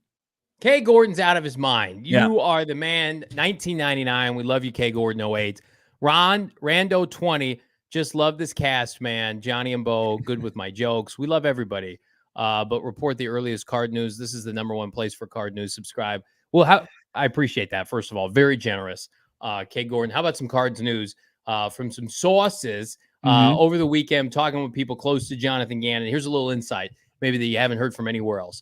K. Gordon's out of his mind. You are the man. 1999. We love you, K. Gordon. 08. Rando 20. Just love this cast, man. Johnny and Bo, good with my jokes. We love everybody. But report the earliest card news. This is the #1 place for card news. Subscribe. Well, I appreciate that. First of all, very generous. K. Gordon, how about some cards news from some sources over the weekend, talking with people close to Jonathan Gannon. Here's a little insight, maybe that you haven't heard from anywhere else.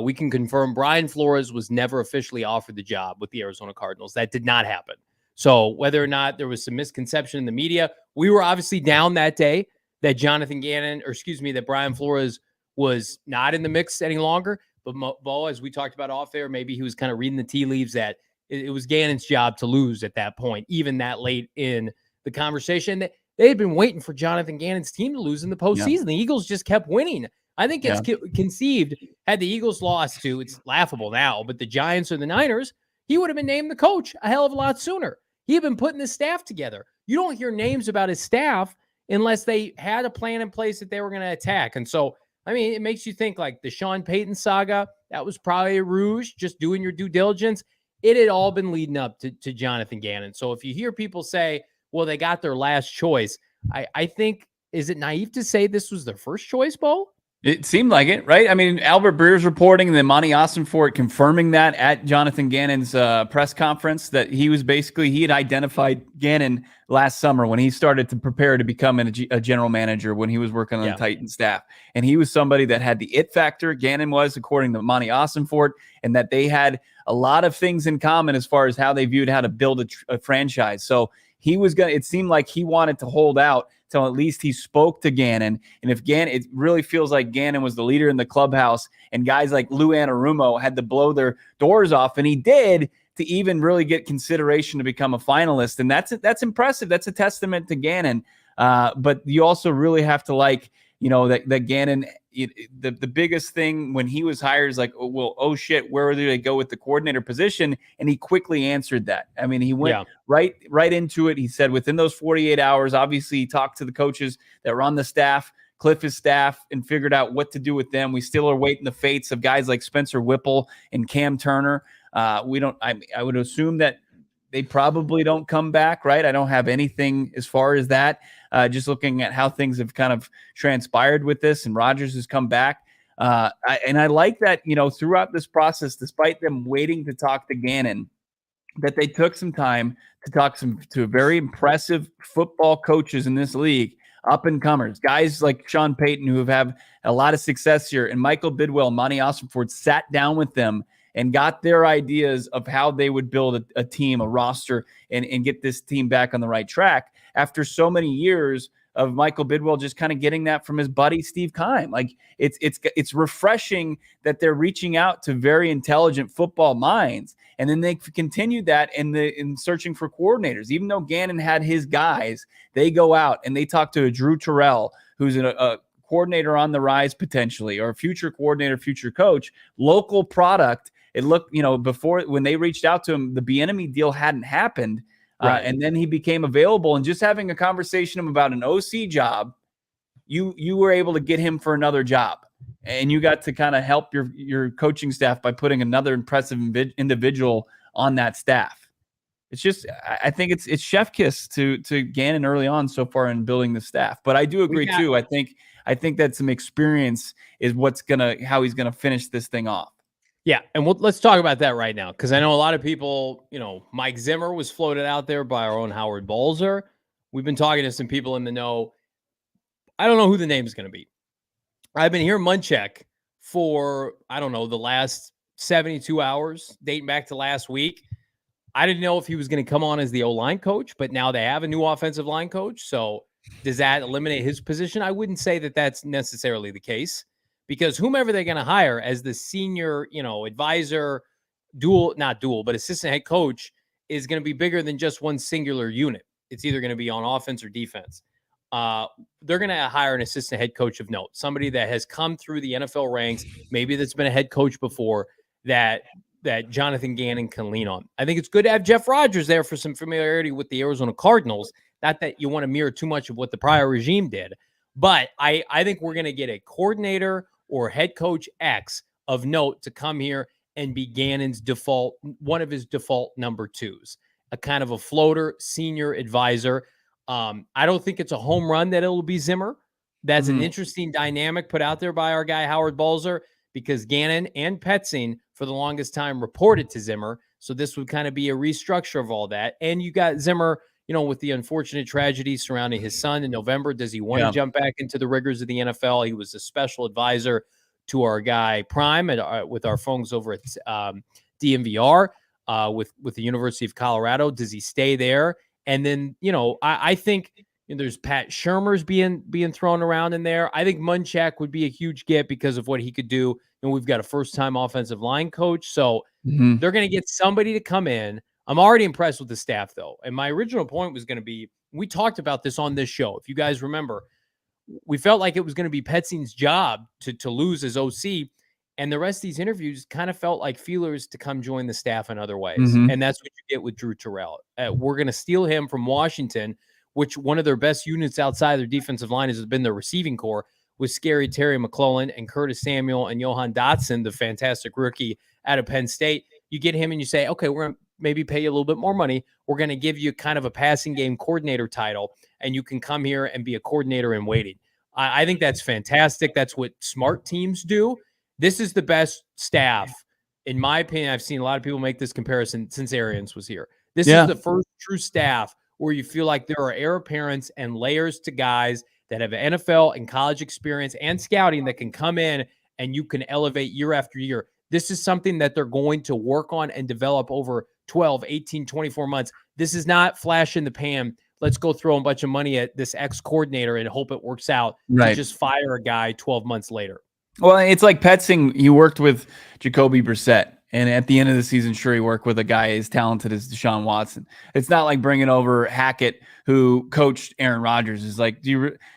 We can confirm Brian Flores was never officially offered the job with the Arizona Cardinals. That did not happen. So whether or not there was some misconception in the media, we were obviously down that day that that Brian Flores was not in the mix any longer. But Bo, as we talked about off air, maybe he was kind of reading the tea leaves that it was Gannon's job to lose at that point, even that late in the conversation. They had been waiting for Jonathan Gannon's team to lose in the postseason. Yeah. The Eagles just kept winning. I think it's conceived, had the Eagles lost to, it's laughable now, but the Giants or the Niners, he would have been named the coach a hell of a lot sooner. He had been putting his staff together. You don't hear names about his staff unless they had a plan in place that they were going to attack. And so, I mean, it makes you think like the Sean Payton saga, that was probably a ruse, just doing your due diligence. It had all been leading up to Jonathan Gannon. So if you hear people say, well, they got their last choice, I think, is it naive to say this was their first choice, Bo? It seemed like it, right? I mean, Albert Breer's reporting and then Monty Ossenfort confirming that at Jonathan Gannon's press conference that he had identified Gannon last summer when he started to prepare to become a general manager when he was working on the Titan staff. And he was somebody that had the it factor. Gannon was, according to Monty Ossenfort, and that they had a lot of things in common as far as how they viewed how to build a franchise. So it seemed like he wanted to hold out till at least he spoke to Gannon. And if Gannon, it really feels like Gannon was the leader in the clubhouse and guys like Lou Anarumo had to blow their doors off. And he did, to even really get consideration to become a finalist. And that's impressive. That's a testament to Gannon. But you also really have to that Gannon, the biggest thing when he was hired is like, oh shit, where do they go with the coordinator position? And he quickly answered that. I mean, he went right into it. He said within those 48 hours, obviously he talked to the coaches that were on the staff, Cliff's staff, and figured out what to do with them. We still are waiting the fates of guys like Spencer Whipple and Cam Turner. I would assume that they probably don't come back, right? I don't have anything as far as that. Just looking at how things have kind of transpired with this, and Rodgers has come back. I like that, throughout this process, despite them waiting to talk to Gannon, that they took some time to talk to very impressive football coaches in this league, up-and-comers, guys like Sean Payton who have had a lot of success here, and Michael Bidwell, Monty Ossenfort sat down with them and got their ideas of how they would build a team, a roster, and get this team back on the right track after so many years of Michael Bidwell just kind of getting that from his buddy Steve Keim. Like it's refreshing that they're reaching out to very intelligent football minds, and then they continued that in searching for coordinators. Even though Gannon had his guys, they go out and they talk to a Drew Terrell, who's a coordinator on the rise potentially, or a future coordinator, future coach, local product. It looked, before when they reached out to him, the Bieniemy deal hadn't happened. Right. And then he became available, and just having a conversation about an OC job, you were able to get him for another job, and you got to kind of help your coaching staff by putting another impressive individual on that staff. It's just, I think it's chef kiss to Gannon early on so far in building the staff. But I do agree too. I think that some experience is how he's gonna finish this thing off. Yeah, and let's talk about that right now, because I know a lot of people, Mike Zimmer was floated out there by our own Howard Bolster. We've been talking to some people in the know. I don't know who the name is going to be. I've been hearing Munchak for, I don't know, the last 72 hours, dating back to last week. I didn't know if he was going to come on as the O-line coach, but now they have a new offensive line coach. So does that eliminate his position? I wouldn't say that that's necessarily the case. Because whomever they're going to hire as the senior, advisor, but assistant head coach is going to be bigger than just one singular unit. It's either going to be on offense or defense. they're going to hire an assistant head coach of note, somebody that has come through the NFL ranks, maybe that's been a head coach before, that Jonathan Gannon can lean on. I think it's good to have Jeff Rodgers there for some familiarity with the Arizona Cardinals. Not that you want to mirror too much of what the prior regime did, but I think we're going to get a coordinator or head coach X of note to come here and be Gannon's default, one of his default number twos, a kind of a floater senior advisor. I don't think it's a home run that it'll be Zimmer. That's an interesting dynamic put out there by our guy, Howard Balzer, because Gannon and Petzing for the longest time reported to Zimmer. So this would kind of be a restructure of all that. And you got Zimmer, with the unfortunate tragedy surrounding his son in November. Does he want to jump back into the rigors of the NFL? He was a special advisor to our guy Prime with our folks over at DMVR with the University of Colorado. Does he stay there? And then, I think there's Pat Shurmur's being thrown around in there. I think Munchak would be a huge get because of what he could do. And we've got a first-time offensive line coach. So they're going to get somebody to come in. I'm already impressed with the staff, though. And my original point was going to be, we talked about this on this show. If you guys remember, we felt like it was going to be Petzing's job to lose as OC. And the rest of these interviews kind of felt like feelers to come join the staff in other ways. And that's what you get with Drew Terrell. We're going to steal him from Washington, which one of their best units outside their defensive line has been their receiving core, with Scary Terry McClellan and Curtis Samuel and Johan Dotson, the fantastic rookie out of Penn State. You get him and you say, okay, we're going to maybe pay you a little bit more money. We're going to give you kind of a passing game coordinator title, and you can come here and be a coordinator in waiting. I think that's fantastic. That's what smart teams do. This is the best staff, in my opinion. I've seen a lot of people make this comparison since Arians was here. This is the first true staff where you feel like there are heir apparents and layers to guys that have NFL and college experience and scouting that can come in and you can elevate year after year. This is something that they're going to work on and develop over 12, 18, 24 months. This is not flash in the pan. Let's go throw a bunch of money at this ex-coordinator and hope it works out. To just fire a guy 12 months later. Well, it's like Petzing. You worked with Jacoby Brissett, and at the end of the season, sure, you work with a guy as talented as Deshaun Watson. It's not like bringing over Hackett, who coached Aaron Rodgers. Is like,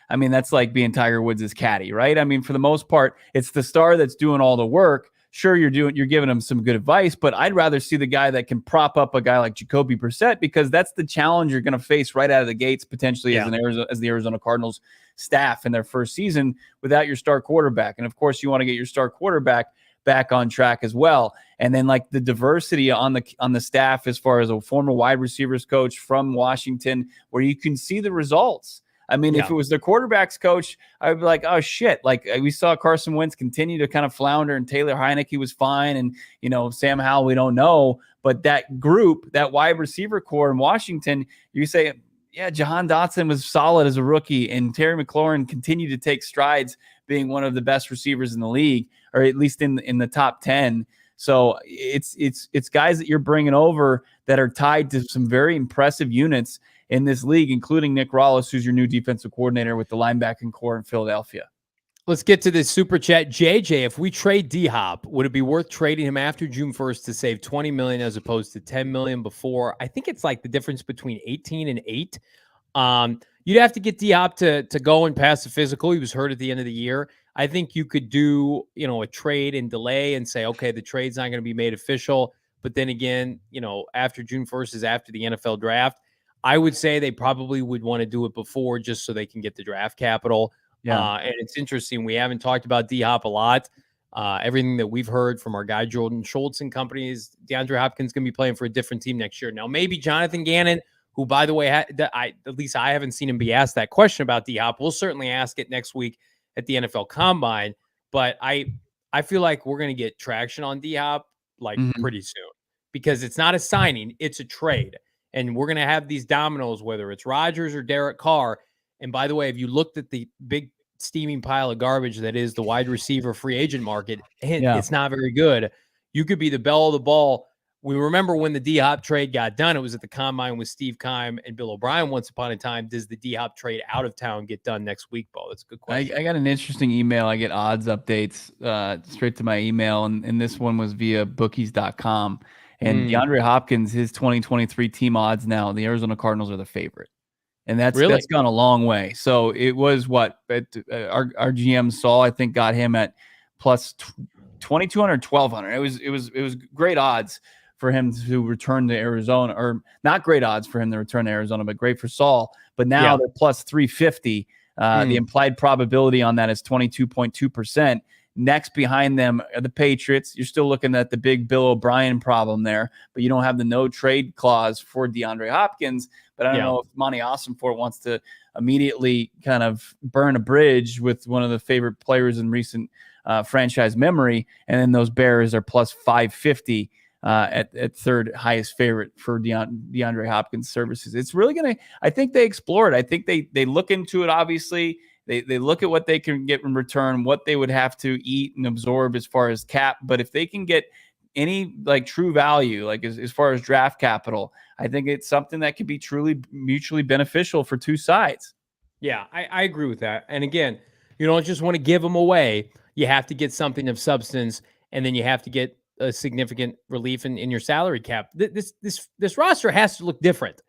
that's like being Tiger Woods' caddy, right? I mean, for the most part, it's the star that's doing all the work. Sure, you're giving him some good advice, but I'd rather see the guy that can prop up a guy like Jacoby Brissett, because that's the challenge you're going to face right out of the gates, potentially as the Arizona Cardinals staff in their first season without your star quarterback. And of course, you want to get your star quarterback back on track as well. And then like the diversity on the staff, as far as a former wide receivers coach from Washington, where you can see the results. I mean, if it was the quarterback's coach, I'd be like, oh, shit. Like, we saw Carson Wentz continue to kind of flounder, and Taylor Heineke was fine. And, Sam Howell, we don't know. But that group, that wide receiver core in Washington, you say, yeah, Jahan Dotson was solid as a rookie, and Terry McLaurin continued to take strides, being one of the best receivers in the league, or at least in the top 10. So it's guys that you're bringing over that are tied to some very impressive units in this league, including Nick Rallis, who's your new defensive coordinator with the linebacking core in Philadelphia. Let's get to this super chat. JJ, if we trade D-Hop, would it be worth trading him after June 1st to save $20 million as opposed to $10 million before? I think it's like the difference between 18 and 8. You'd have to get D-Hop to go and pass the physical. He was hurt at the end of the year. I think you could do, a trade and delay and say, okay, the trade's not going to be made official. But then again, after June 1st is after the NFL draft. I would say they probably would want to do it before, just so they can get the draft capital. And it's interesting. We haven't talked about D-Hop a lot. Everything that we've heard from our guy, Jordan Schultz and companies, DeAndre Hopkins going to be playing for a different team next year. Now, maybe Jonathan Gannon, who, by the way, at least I haven't seen him be asked that question about D-Hop. We'll certainly ask it next week at the NFL Combine. But I feel like we're going to get traction on D-Hop pretty soon, because it's not a signing, it's a trade. And we're going to have these dominoes, whether it's Rodgers or Derek Carr. And by the way, if you looked at the big steaming pile of garbage that is the wide receiver free agent market, it's not very good. You could be the belle of the ball. We remember when the D-Hop trade got done, it was at the Combine with Steve Keim and Bill O'Brien once upon a time. Does the D-Hop trade out of town get done next week, Bo? That's a good question. I got an interesting email. I get odds updates straight to my email, and this one was via bookies.com. And DeAndre Hopkins, his 2023 team odds now, the Arizona Cardinals are the favorite. And that's Really? gone a long way. So it was what our GM Saul, I think, got him at plus 2,200, 1,200. It was great odds for him to return to Arizona, or not great odds for him to return to Arizona, but great for Saul. But now they're plus 350. The implied probability on that is 22.2%. Next behind them are the Patriots. You're still looking at the big Bill O'Brien problem there, but you don't have the no trade clause for DeAndre Hopkins. But I don't know if Monty Ossenfort wants to immediately kind of burn a bridge with one of the favorite players in recent franchise memory. And then those Bears are plus 550 at third highest favorite for DeAndre Hopkins services. It's really going to, I think they explore it. I think they look into it. Obviously, they look at what they can get in return, what they would have to eat and absorb as far as cap. But if they can get any like true value, like as far as draft capital, I think it's something that could be truly mutually beneficial for two sides. Yeah, I agree with that. And again, you don't just want to give them away. You have to get something of substance, and then you have to get a significant relief in your salary cap. This roster has to look different.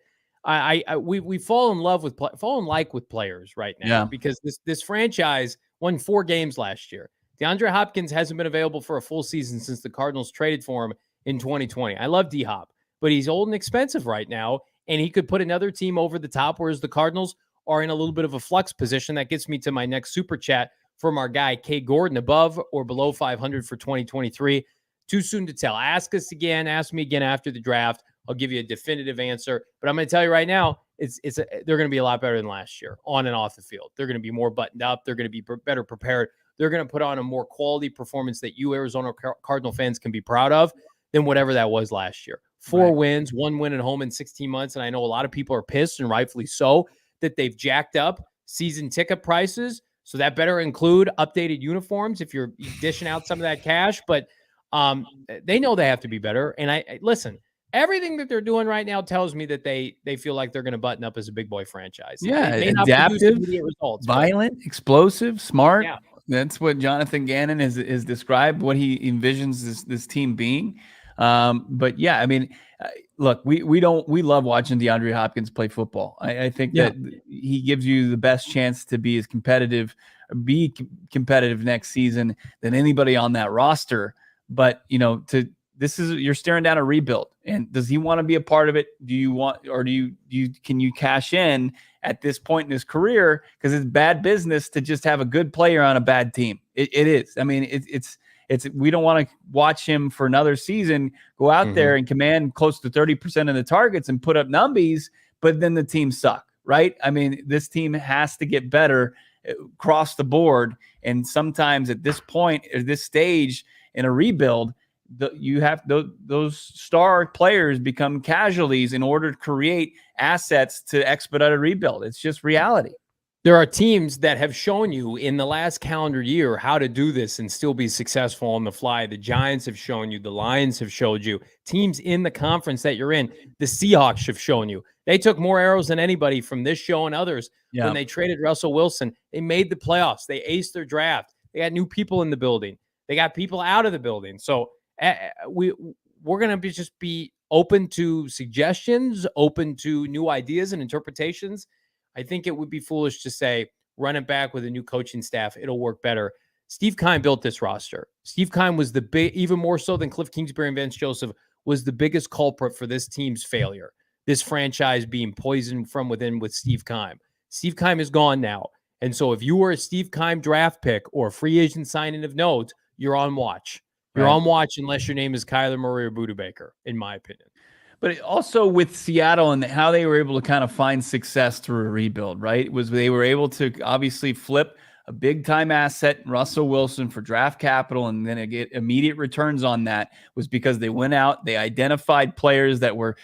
We fall in love with with players right now because this franchise won 4 games last year. DeAndre Hopkins hasn't been available for a full season since the Cardinals traded for him in 2020. I love D-Hop, but he's old and expensive right now, and he could put another team over the top, whereas the Cardinals are in a little bit of a flux position. That gets me to my next super chat from our guy, K. Gordon, above or below 500 for 2023. Too soon to tell. Ask me again after the draft. I'll give you a definitive answer, but I'm going to tell you right now, they're going to be a lot better than last year on and off the field. They're going to be more buttoned up. They're going to be better prepared. They're going to put on a more quality performance that you Arizona Cardinal fans can be proud of than whatever that was last year. 4 wins, 1 win at home in 16 months. And I know a lot of people are pissed, and rightfully so, that they've jacked up season ticket prices. So that better include updated uniforms if you're dishing out some of that cash. But they know they have to be better. And I listen, everything that they're doing right now tells me that they feel like they're going to button up as a big boy franchise. Yeah, they may not adaptive, results, violent, explosive, smart. Yeah. That's what Jonathan Gannon is described, what he envisions this team being. But yeah, I mean, look, we love watching DeAndre Hopkins play football. I think that he gives you the best chance to be competitive next season than anybody on that roster. But you're staring down a rebuild, and does he want to be a part of it? Do you want, or can you cash in at this point in his career? Because it's bad business to just have a good player on a bad team. It is. I mean, it's we don't want to watch him for another season go out there and command close to 30% of the targets and put up numbies, but then the team suck, right? I mean, this team has to get better across the board. And sometimes at this point, at this stage in a rebuild, you have those star players become casualties in order to create assets to expedite a rebuild. It's just reality. There are teams that have shown you in the last calendar year how to do this and still be successful on the fly. The Giants have shown you. The Lions have showed you. Teams in the conference that you're in, the Seahawks have shown you. They took more arrows than anybody from this show and others when they traded Russell Wilson. They made the playoffs. They aced their draft. They got new people in the building. They got people out of the building. So we're going to just be open to suggestions, open to new ideas and interpretations. I think it would be foolish to say, run it back with a new coaching staff. It'll work better. Steve Keim built this roster. Steve Keim was even more so than Cliff Kingsbury and Vance Joseph, was the biggest culprit for this team's failure. This franchise being poisoned from within with Steve Keim. Steve Keim is gone now. And so if you were a Steve Keim draft pick or a free agent signing of note, you're on watch. You're on watch unless your name is Kyler Murray or Budda Baker, in my opinion. But also with Seattle and how they were able to kind of find success through a rebuild, right? They were able to obviously flip a big-time asset, Russell Wilson, for draft capital, and then get immediate returns on that was because they went out, they identified players that were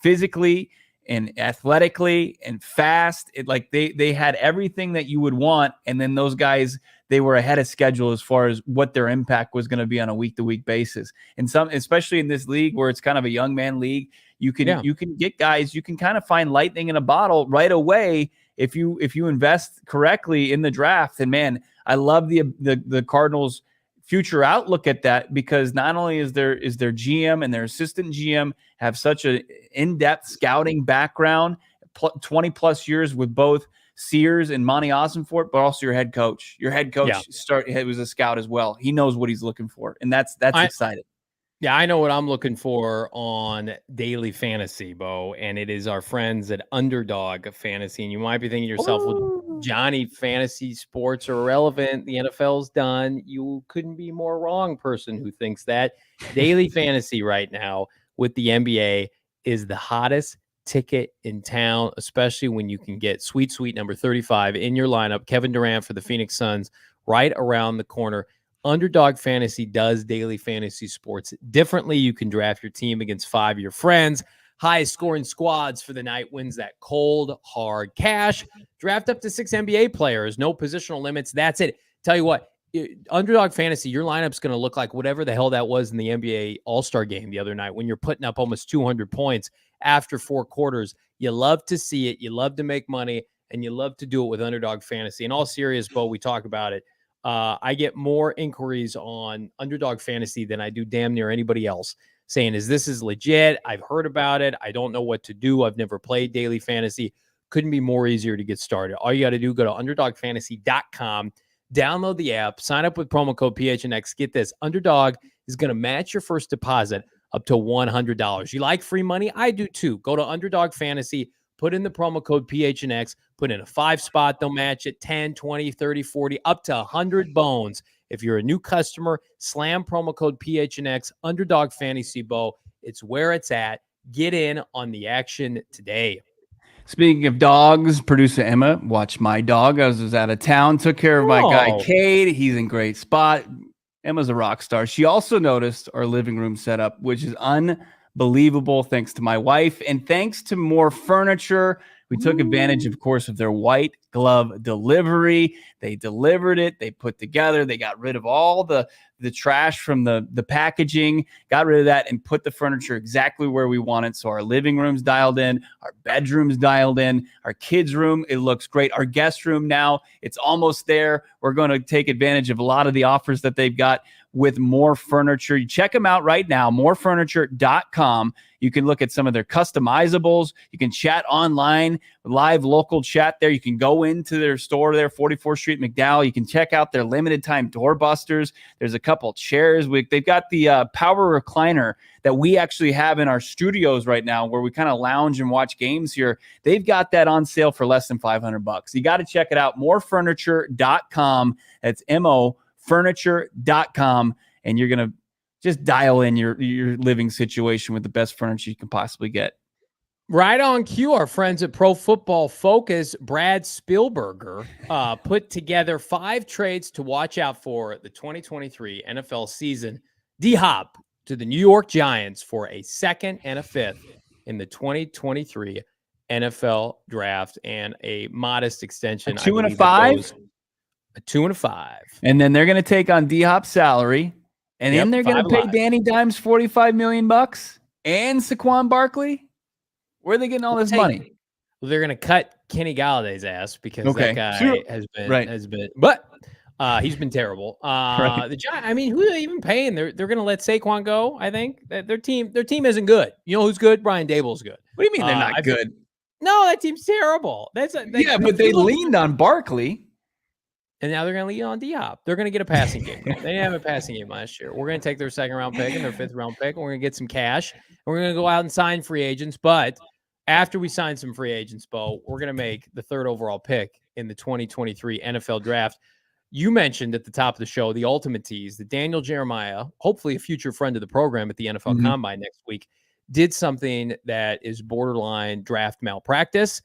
physically and athletically and fast. They had everything that you would want, and then those guys, they were ahead of schedule as far as what their impact was going to be on a week-to-week basis. And especially in this league where it's kind of a young man league, you can get guys, you can kind of find lightning in a bottle right away if you invest correctly in the draft. And man, I love the Cardinals' future outlook at that, because not only is their GM and their assistant GM have such an in-depth scouting background, 20 plus years with both Sears and Monty Ossenfort, but also your head coach. Your head coach was a scout as well. He knows what he's looking for, and that's exciting. Yeah, I know what I'm looking for on daily fantasy, Bo, and it is our friends at Underdog Fantasy. And you might be thinking to yourself, well, Johnny, fantasy sports are irrelevant. The NFL's done. You couldn't be more wrong, person who thinks that. Daily fantasy right now with the NBA is the hottest ticket in town, especially when you can get sweet number 35 in your lineup. Kevin Durant for the Phoenix Suns right around the corner. Underdog Fantasy does daily fantasy sports differently. You can draft your team against 5 of your friends. Highest scoring squads for the night wins that cold, hard cash. Draft up to 6 NBA players. No positional limits. That's it. Tell you what, Underdog Fantasy, your lineup's going to look like whatever the hell that was in the NBA All-Star game the other night when you're putting up almost 200 points after 4 quarters. You love to see it. You love to make money, and you love to do it with Underdog Fantasy. In all seriousness, Bo, we talk about it. I get more inquiries on Underdog Fantasy than I do damn near anybody else saying, is legit? I've heard about it. I don't know what to do. I've never played daily fantasy. Couldn't be more easier to get started. All you got to do, go to underdogfantasy.com, download the app, sign up with promo code PHNX. Get this, Underdog is going to match your first deposit up to $100. You like free money? I do too. Go to Underdog Fantasy, put in the promo code PHNX, put in a 5 spot. They'll match it 10, 20, 30, 40, up to 100 bones. If you're a new customer, slam promo code PHNX, Underdog Fantasy, Bo. It's where it's at. Get in on the action today. Speaking of dogs, producer Emma watched my dog. I was out of town, took care of my guy, Cade. He's in great spot. Emma's a rock star. She also noticed our living room setup, which is unbelievable, thanks to my wife and thanks to more furniture. We took advantage, of course, of their white glove delivery. They delivered it. They put together. They got rid of all the trash from the packaging, got rid of that, and put the furniture exactly where we want it. So our living room's dialed in, our bedroom's dialed in, our kids' room, it looks great. Our guest room now, it's almost there. We're going to take advantage of a lot of the offers that they've got with More Furniture. You check them out right now, morefurniture.com. You can look at some of their customizables. You can chat online, live local chat there. You can go into their store there, 44th Street, McDowell. You can check out their limited time doorbusters. There's a couple chairs. They've got the power recliner that we actually have in our studios right now where we kind of lounge and watch games here. They've got that on sale for less than $500. You got to check it out, morefurniture.com. That's MOFurniture.com, and you're going to just dial in your living situation with the best furniture you can possibly get. Right on cue, our friends at Pro Football Focus, Brad Spielberger, put together 5 trades to watch out for the 2023 NFL season. D-Hop to the New York Giants for a 2nd and a 5th in the 2023 NFL draft, and a modest extension. A 2 and a 5? A 2 and a 5. And then they're going to take on D-Hop's salary. And then they're going to pay Danny Dimes $45 million and Saquon Barkley. Where are they getting all this money? Well, they're going to cut Kenny Galladay's ass because that guy has been, but he's been terrible. The Giants, I mean, who are they even paying? They're going to let Saquon go. I think that their team isn't good. You know who's good? Brian Daboll's good. What do you mean they're not good? No, that team's terrible. But they leaned on Barkley. And now they're going to lean on D-Hop. They're going to get a passing game. They didn't have a passing game last year. We're going to take their 2nd-round pick and their 5th-round pick, and we're going to get some cash. And we're going to go out and sign free agents. But after we sign some free agents, Bo, we're going to make the 3rd overall pick in the 2023 NFL Draft. You mentioned at the top of the show, the ultimate tease, that Daniel Jeremiah, hopefully a future friend of the program at the NFL Combine next week, did something that is borderline draft malpractice.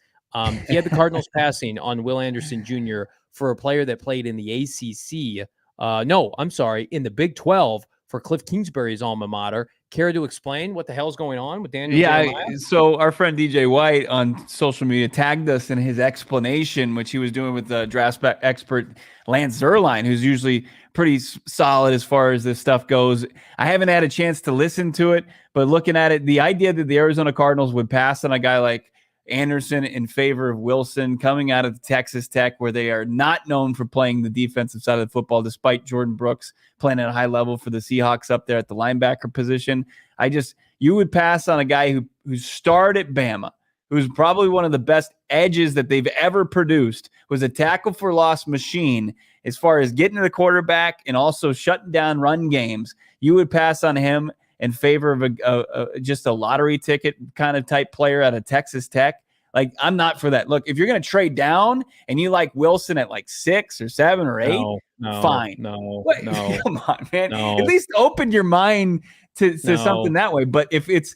He had the Cardinals passing on Will Anderson Jr. for a player that played in the ACC. In the Big 12 for Cliff Kingsbury's alma mater. Care to explain what the hell's going on with Daniel Jeremiah? So our friend DJ White on social media tagged us in his explanation, which he was doing with the draft expert Lance Zierlein, who's usually pretty solid as far as this stuff goes. I haven't had a chance to listen to it, but looking at it, the idea that the Arizona Cardinals would pass on a guy like Anderson in favor of Wilson coming out of Texas Tech, where they are not known for playing the defensive side of the football, despite Jordan Brooks playing at a high level for the Seahawks up there at the linebacker position. You would pass on a guy who starred at Bama, who's probably one of the best edges that they've ever produced, was a tackle for loss machine as far as getting to the quarterback and also shutting down run games, you would pass on him in favor of just a lottery ticket kind of type player out of Texas Tech. Like, I'm not for that. Look, if you're going to trade down and you like Wilson at like 6 or 7 or 8, fine. No. Come on, man. No. At least open your mind to something that way. But if it's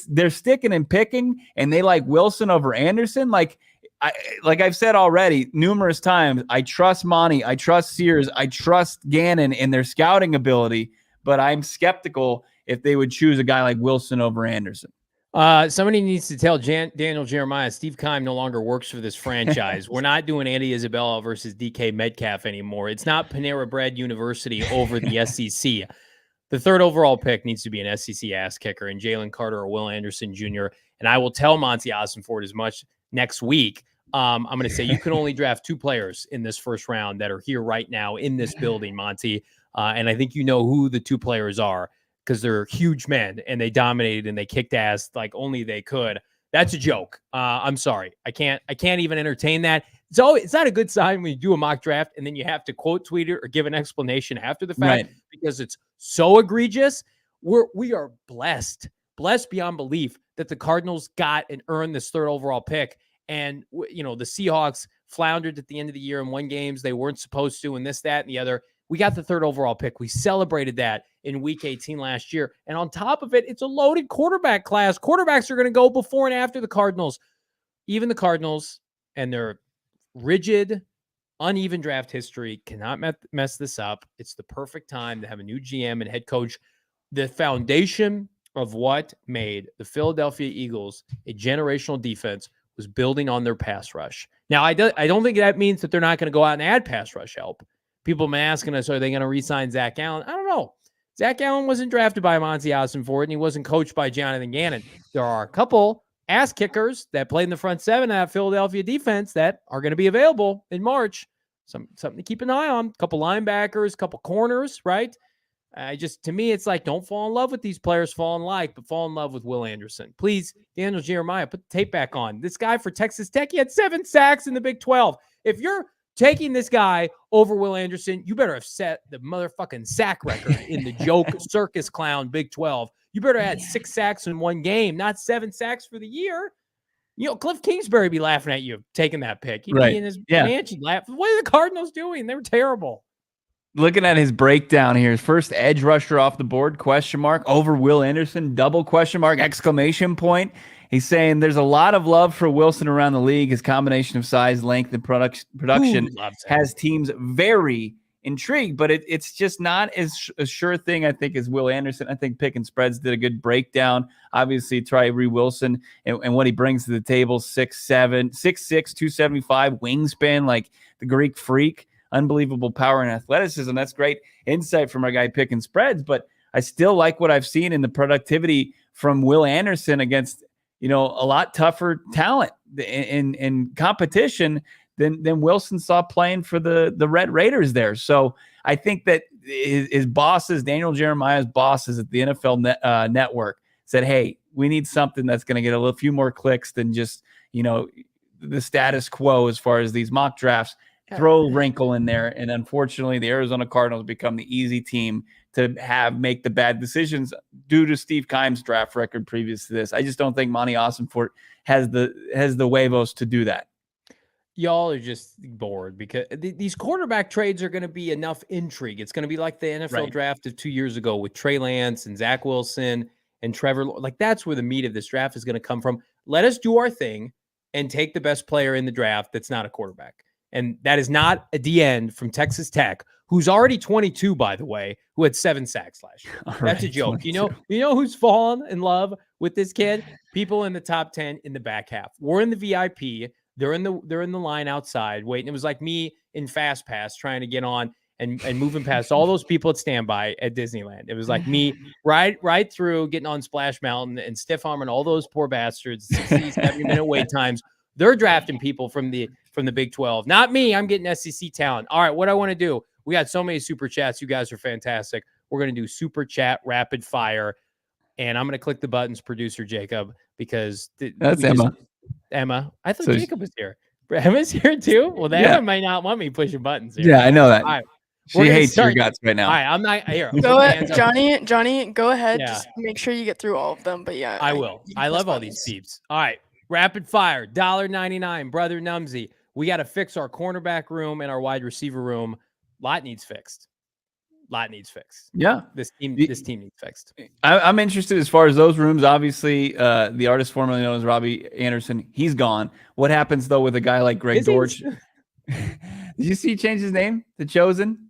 they're sticking and picking and they like Wilson over Anderson, like I've said already numerous times, I trust Monty, I trust Sears, I trust Gannon in their scouting ability, but I'm skeptical if they would choose a guy like Wilson over Anderson. Somebody needs to tell Daniel Jeremiah, Steve Keim no longer works for this franchise. We're not doing Andy Isabella versus DK Metcalf anymore. It's not Panera Bread University over the SEC. The third overall pick needs to be an SEC ass kicker and Jalen Carter or Will Anderson Jr. And I will tell Monty Ossenford as much next week. I'm going to say you can only draft 2 players in this first round that are here right now in this building, Monty. And I think you know who the 2 players are, because they're huge men and they dominated and they kicked ass like only they could. That's a joke. I'm sorry. I can't even entertain that. So it's not a good sign when you do a mock draft and then you have to quote tweet it or give an explanation after the fact, because it's so egregious. We are blessed beyond belief that the Cardinals got and earned this third overall pick. And, you know, the Seahawks floundered at the end of the year and won games they weren't supposed to, and this, that, and the other. We got the third overall pick. We celebrated that in week 18 last year. And on top of it, it's a loaded quarterback class. Quarterbacks are going to go before and after the Cardinals. Even the Cardinals and their rigid, uneven draft history cannot mess this up. It's the perfect time to have a new GM and head coach. The foundation of what made the Philadelphia Eagles a generational defense was building on their pass rush. Now, I don't think that means that they're not going to go out and add pass rush help. People have been asking us, are they going to re-sign Zach Allen? I don't know. Zach Allen wasn't drafted by Monty Ossenford, and he wasn't coached by Jonathan Gannon. There are a couple ass kickers that played in the front 7 of that Philadelphia defense that are going to be available in March. Something to keep an eye on. A couple linebackers, a couple corners, right? To me, it's like, don't fall in love with these players, fall in love with Will Anderson. Please, Daniel Jeremiah, put the tape back on. This guy for Texas Tech, he had 7 sacks in the Big 12. If you're taking this guy over Will Anderson, you better have set the motherfucking sack record in the joke circus clown Big 12. You better have had 6 sacks in one game, not 7 sacks for the year. You know, Cliff Kingsbury be laughing at you taking that pick. He'd be in his mansion laughing. What are the Cardinals doing? They were terrible. Looking at his breakdown here, his first edge rusher off the board, question mark, over Will Anderson, double question mark, exclamation point. He's saying there's a lot of love for Wilson around the league. His combination of size, length, and production has teams very intrigued, but it's just not as a sure thing, I think, as Will Anderson. I think Pick and Spreads did a good breakdown. Obviously, Tyree Wilson and what he brings to the table, 6'7", 6'6", 275, wingspan, like the Greek freak. Unbelievable power and athleticism. That's great insight from our guy Pick and Spreads, but I still like what I've seen in the productivity from Will Anderson against, you know, a lot tougher talent in competition than Wilson saw playing for the Red Raiders there. So I think that his bosses, Daniel Jeremiah's bosses at the NFL network, said, hey, we need something that's going to get a few more clicks than just, you know, the status quo as far as these mock drafts. Throw a wrinkle in there, and unfortunately, the Arizona Cardinals become the easy team to make the bad decisions due to Steve Keim's draft record previous to this. I just don't think Monty Ossenfort has the huevos to do that. Y'all are just bored because these quarterback trades are going to be enough intrigue. It's going to be like the NFL draft of 2 years ago with Trey Lance and Zach Wilson and Trevor. Like, that's where the meat of this draft is going to come from. Let us do our thing and take the best player in the draft that's not a quarterback. And that is not a D-end from Texas Tech, who's already 22, by the way, who had 7 sacks last year. That's a joke. 22. You know who's fallen in love with this kid? People in the top 10 in the back half. We're in the VIP. They're in the line outside waiting. It was like me in Fast Pass trying to get on and moving past all those people at standby at Disneyland. It was like me right through getting on Splash Mountain and stiff arming all those poor bastards. 60, 70-minute wait times. They're drafting people from the Big 12. Not me. I'm getting SEC talent. All right, what I want to do, we got so many super chats. You guys are fantastic. We're going to do super chat rapid fire, and I'm going to click the buttons, producer Jacob, because that's Emma. Emma. I thought So Jacob was here. Emma's here too? Well, Emma might not want me pushing buttons here. Yeah, I know that. All right. She hates your guts right now. All right, I'm not here. Go ahead, Johnny, go ahead. Yeah. Just make sure you get through all of them. But yeah, I will. I love all these peeps. All right. Rapid fire. $1.99. Brother Numsy. We got to fix our cornerback room and our wide receiver room. Lot needs fixed. Yeah. This team needs fixed. I'm interested as far as those rooms. Obviously, the artist formerly known as Robbie Anderson, he's gone. What happens, though, with a guy like Greg Dortch? Did you see he changed his name to Chosen?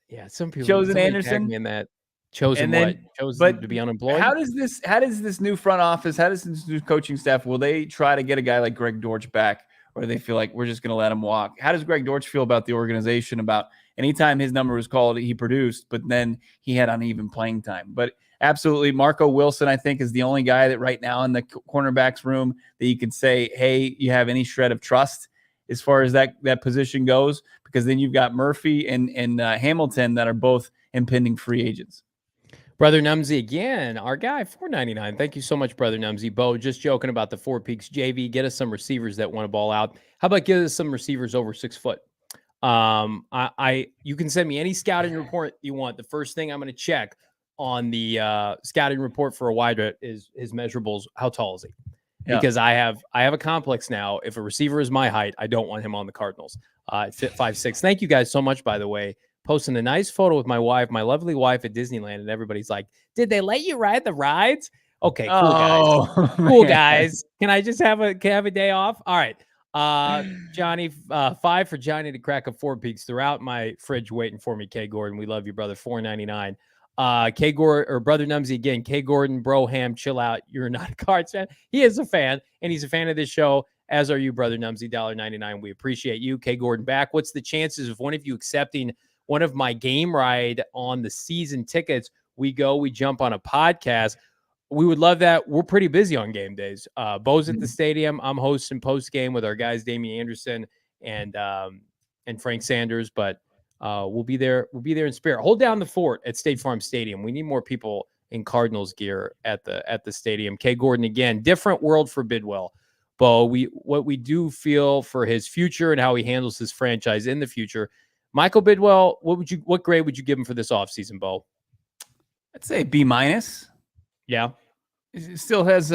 Yeah, some people. Chosen Anderson. In that. Chosen and then, what? Chosen to be unemployed? How does this new front office, how does this new coaching staff, will they try to get a guy like Greg Dortch back, or do they feel like we're just going to let him walk? How does Greg Dortch feel about the organization, about anytime his number was called, he produced, but then he had uneven playing time? But absolutely, Marco Wilson, I think, is the only guy that right now in the cornerbacks room that you could say, hey, you have any shred of trust as far as that position goes, because then you've got Murphy and Hamilton that are both impending free agents. Brother Numsy again, our guy, $4.99. Thank you so much, Brother Numsy. Bo, just joking about the Four Peaks JV. Get us some receivers that want to ball out. How about get us some receivers over 6 foot? You can send me any scouting report you want. The first thing I'm going to check on the scouting report for a wide is his measurables. How tall is he? Yeah. Because I have a complex now. If a receiver is my height, I don't want him on the Cardinals. At 5'6". Thank you guys so much, by the way. Posting a nice photo with my wife, my lovely wife at Disneyland, and everybody's like, "Did they let you ride the rides?" Okay, cool guys. Cool guys. Can I just have a day off? All right. Johnny, 5 for Johnny to crack a 4 Peaks throughout my fridge waiting for me. K Gordon, we love you, brother. $4.99. K Gordon or Brother Numsy again. K Gordon, bro, ham, chill out. You're not a Cards fan. He is a fan, and he's a fan of this show. As are you, Brother Numsy. $1.99. We appreciate you. K Gordon back. What's the chances of one of you accepting one of my game ride on the season tickets? We jump on a podcast. We would love that. We're pretty busy on game days. Bo's at the stadium. I'm hosting post game with our guys, Damian Anderson and Frank Sanders, but we'll be there. We'll be there in spirit. Hold down the fort at State Farm Stadium. We need more people in Cardinals gear at the stadium. K Gordon again, different world for Bidwell. Bo, what we do feel for his future and how he handles his franchise in the future. Michael Bidwell, what grade would you give him for this offseason, Bo? I'd say B-. Yeah. It still has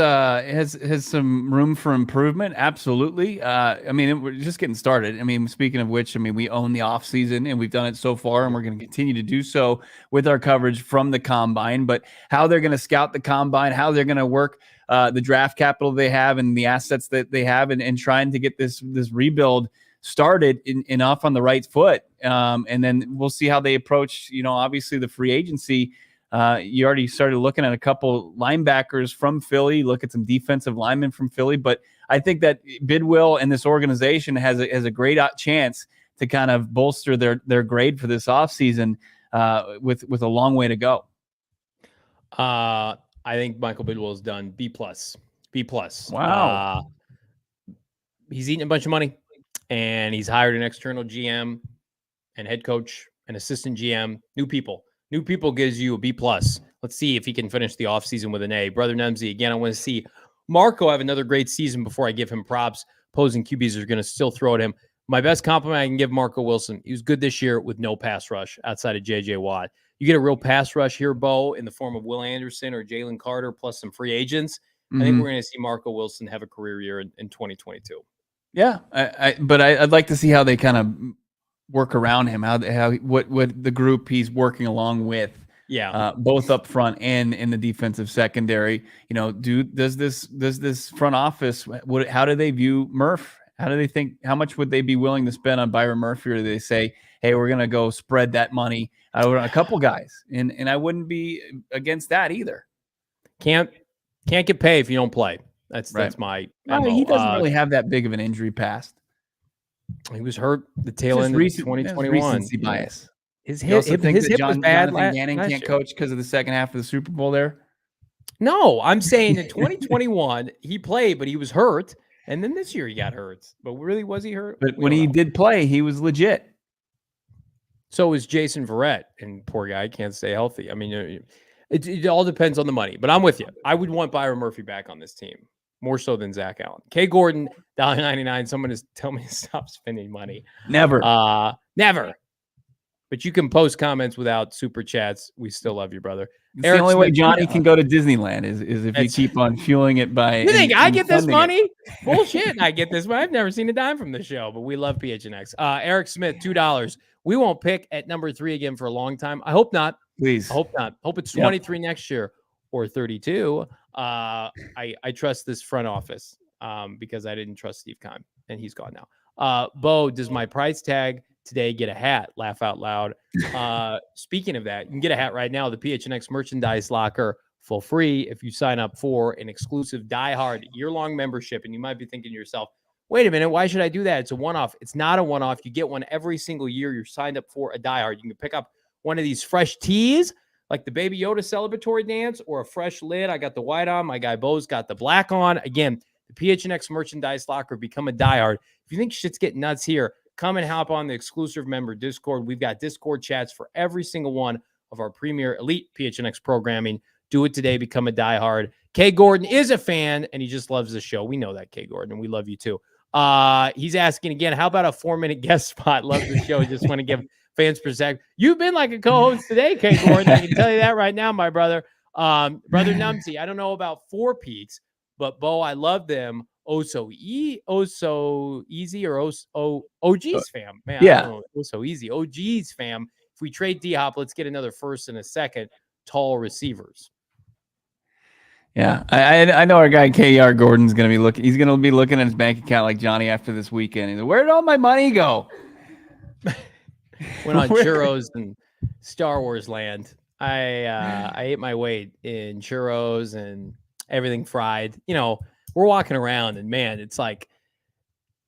some room for improvement. Absolutely. I mean, we're just getting started. I mean, speaking of which, I mean, we own the offseason and we've done it so far, and we're going to continue to do so with our coverage from the combine. But how they're going to scout the combine, how they're going to work the draft capital they have and the assets that they have, and trying to get this rebuild started and off on the right foot. And then we'll see how they approach, obviously the free agency. You already started looking at a couple linebackers from Philly, look at some defensive linemen from Philly, but I think that Bidwell and this organization has a great chance to kind of bolster their grade for this offseason with a long way to go. I think Michael Bidwell is done. B+. Wow. He's eating a bunch of money. And he's hired an external GM and head coach, an assistant GM, new people. New people gives you a B+. Let's see if he can finish the offseason with an A. Brother Numsy, again, I want to see Marco have another great season before I give him props. Opposing QBs are going to still throw at him. My best compliment I can give Marco Wilson, he was good this year with no pass rush outside of J.J. Watt. You get a real pass rush here, Bo, in the form of Will Anderson or Jalen Carter plus some free agents. I think we're going to see Marco Wilson have a career year in 2022. Yeah, but I'd like to see how they kind of work around him, what the group he's working along with. Yeah, both up front and in the defensive secondary. Does this front office? How do they view Murph? How do they think? How much would they be willing to spend on Byron Murphy? Or do they say, hey, we're gonna go spread that money out on a couple guys? And I wouldn't be against that either. Can't get paid if you don't play. That's my MO. He doesn't really have that big of an injury past. He was hurt the tail end of 2021. Recency bias. His hip was bad. Jonathan Gannon can't coach because of the second half of the Super Bowl there? No, I'm saying in 2021, he played, but he was hurt. And then this year he got hurt. But really, was he hurt? But when he did play, he was legit. So is Jason Verrett, and poor guy can't stay healthy. I mean, it all depends on the money. But I'm with you. I would want Byron Murphy back on this team. more so than Zach Allen. K. Gordon, $1.99. Someone is telling me to stop spending money. Never. Never. But you can post comments without super chats. We still love you, brother. It's Eric the only way Smith, Johnny can go to Disneyland is if you keep on fueling it by. You think I get this funding money? Bullshit. I get this money. I've never seen a dime from the show, but we love PHNX. Eric Smith, $2. We won't pick at number 3 again for a long time. I hope not. Please. I hope not. Hope it's 23 next year or 32. I trust this front office because I didn't trust Steve Keim, and he's gone now. Bo, does my price tag today get a hat? Laugh out loud. Speaking of that, you can get a hat right now. The PHNX merchandise locker for free if you sign up for an exclusive diehard year-long membership. And you might be thinking to yourself, wait a minute, why should I do that? It's a one-off. It's not a one-off. You get one every single year you're signed up for a diehard. You can pick up one of these fresh tees, like the Baby Yoda celebratory dance, or a fresh lid. I got the white on. My guy Bo's got the black on. Again, the PHNX merchandise locker, become a diehard. If you think shit's getting nuts here, come and hop on the exclusive member Discord. We've got Discord chats for every single one of our premier elite PHNX programming. Do it today. Become a diehard. K. Gordon is a fan, and he just loves the show. We know that, K. Gordon, and we love you too. He's asking again, how about a 4-minute guest spot? Love the show. Just want to give fans perspective. You've been like a co-host today, K. Gordon. I can tell you that right now, my brother. Brother Numsy, I don't know about 4 Peaks, but Bo, I love them. So easy or OG's fam. Man, yeah. I don't know. So easy. OG's fam. If we trade D-Hop, let's get another first and a second. Tall receivers. Yeah, I know our guy KR Gordon's going to be looking. He's going to be looking at his bank account like Johnny after this weekend. He's like, where did all my money go? Went on churros and Star Wars land. I ate my weight in churros and everything fried. You know, we're walking around and man, it's like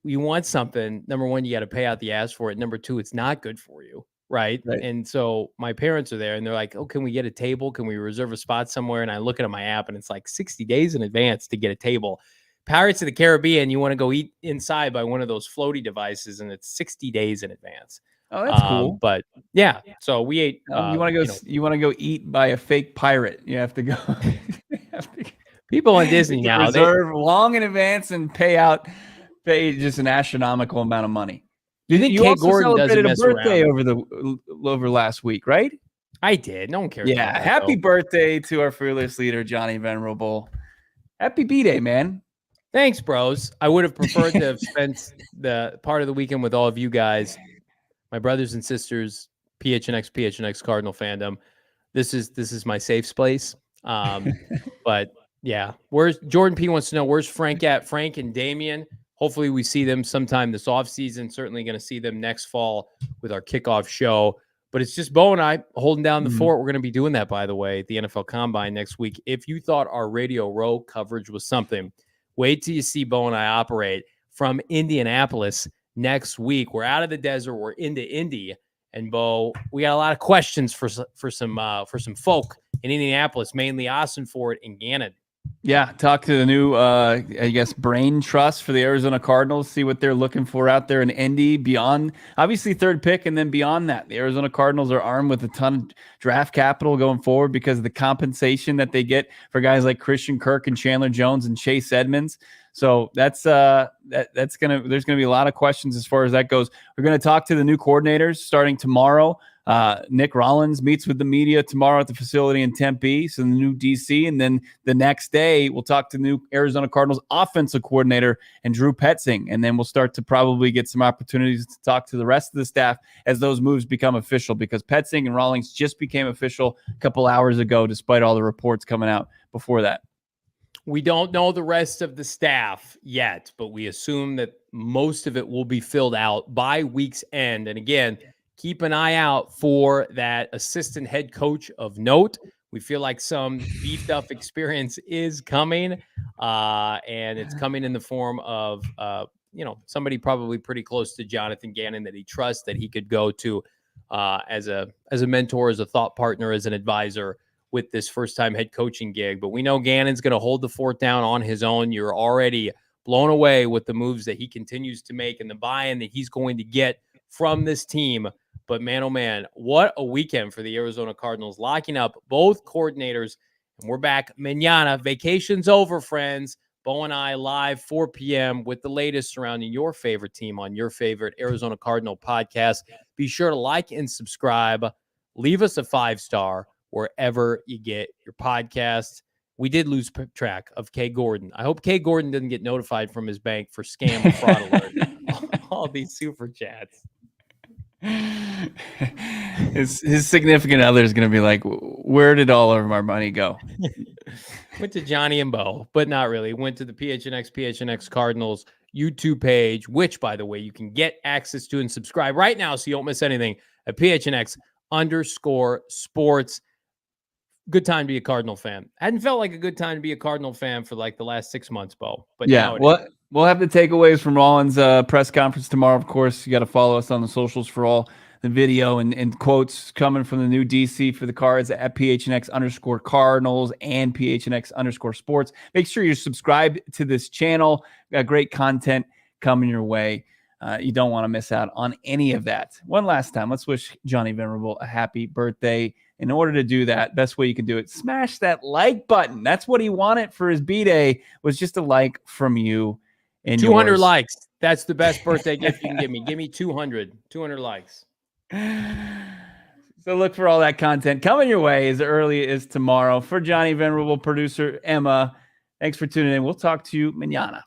you want something. Number one, you got to pay out the ass for it. Number two, it's not good for you. Right. And so my parents are there and they're like, oh, can we get a table? Can we reserve a spot somewhere? And I look at my app and it's like 60 days in advance to get a table. Pirates of the Caribbean, you want to go eat inside by one of those floaty devices and it's 60 days in advance. Oh, that's cool. But yeah, so we ate. You want to go? You want to go eat by a fake pirate? You have to go. People on Disney now reserve long in advance and pay just an astronomical amount of money. Do you think you also Gordon celebrated a birthday over last week, right? I did. No one cares. Yeah, happy birthday to our fearless leader, Johnny Venerable. Happy B-Day, man. Thanks, bros. I would have preferred to have spent the part of the weekend with all of you guys, my brothers and sisters, PHNX Cardinal fandom. This is my safe place. But yeah, where's Jordan P wants to know where's Frank at? Frank and Damian. Hopefully we see them sometime this offseason. Certainly going to see them next fall with our kickoff show. But it's just Bo and I holding down the fort. We're going to be doing that, by the way, at the NFL Combine next week. If you thought our Radio Row coverage was something, wait till you see Bo and I operate from Indianapolis next week. We're out of the desert. We're into Indy. And Bo, we got a lot of questions for some folk in Indianapolis, mainly Austin Ford and Gannon. Yeah, talk to the new, brain trust for the Arizona Cardinals, see what they're looking for out there in Indy beyond, obviously, 3rd pick, and then beyond that. The Arizona Cardinals are armed with a ton of draft capital going forward because of the compensation that they get for guys like Christian Kirk and Chandler Jones and Chase Edmonds. So there's gonna be a lot of questions as far as that goes. We're gonna talk to the new coordinators starting tomorrow. Nick Rollins meets with the media tomorrow at the facility in Tempe, so the new DC, and then the next day we'll talk to the new Arizona Cardinals offensive coordinator and Drew Petzing, and then we'll start to probably get some opportunities to talk to the rest of the staff as those moves become official, because Petzing and Rollins just became official a couple hours ago, despite all the reports coming out before that. We don't know the rest of the staff yet, but we assume that most of it will be filled out by week's end. And again, keep an eye out for that assistant head coach of note. We feel like some beefed up experience is coming, and it's coming in the form of, somebody probably pretty close to Jonathan Gannon that he trusts, that he could go to as a mentor, as a thought partner, as an advisor with this first-time head coaching gig. But we know Gannon's going to hold the fort down on his own. You're already blown away with the moves that he continues to make and the buy-in that he's going to get from this team. But man, oh man, what a weekend for the Arizona Cardinals, locking up both coordinators. And we're back mañana. Vacation's over, friends. Bo and I live 4 p.m. with the latest surrounding your favorite team on your favorite Arizona Cardinal podcast. Be sure to like and subscribe. Leave us a 5-star wherever you get your podcasts. We did lose track of K. Gordon. I hope K. Gordon didn't get notified from his bank for scam or fraud alert. All these super chats. His significant other is going to be like, where did all of our money go? Went to Johnny and Bo, but not really. Went to the PHNX Cardinals YouTube page, which, by the way, you can get access to and subscribe right now so you don't miss anything at PHNX_sports. Good time to be a Cardinal fan. Hadn't felt like a good time to be a Cardinal fan for like the last 6 months, Bo. But yeah, we'll have the takeaways from Rollins' press conference tomorrow. Of course, you got to follow us on the socials for all the video and quotes coming from the new DC for the Cards at PHNX_Cardinals and PHNX_sports. Make sure you're subscribed to this channel. Got great content coming your way. You don't want to miss out on any of that. One last time, let's wish Johnny Venerable a happy birthday. In order to do that, best way you can do it, smash that like button. That's what he wanted for his B-Day, was just a like from you. And 200 yours. likes. That's the best birthday gift you can give me. Give me 200 likes. So look for all that content coming your way as early as tomorrow. For Johnny Venerable, producer Emma, thanks for tuning in. We'll talk to you mañana.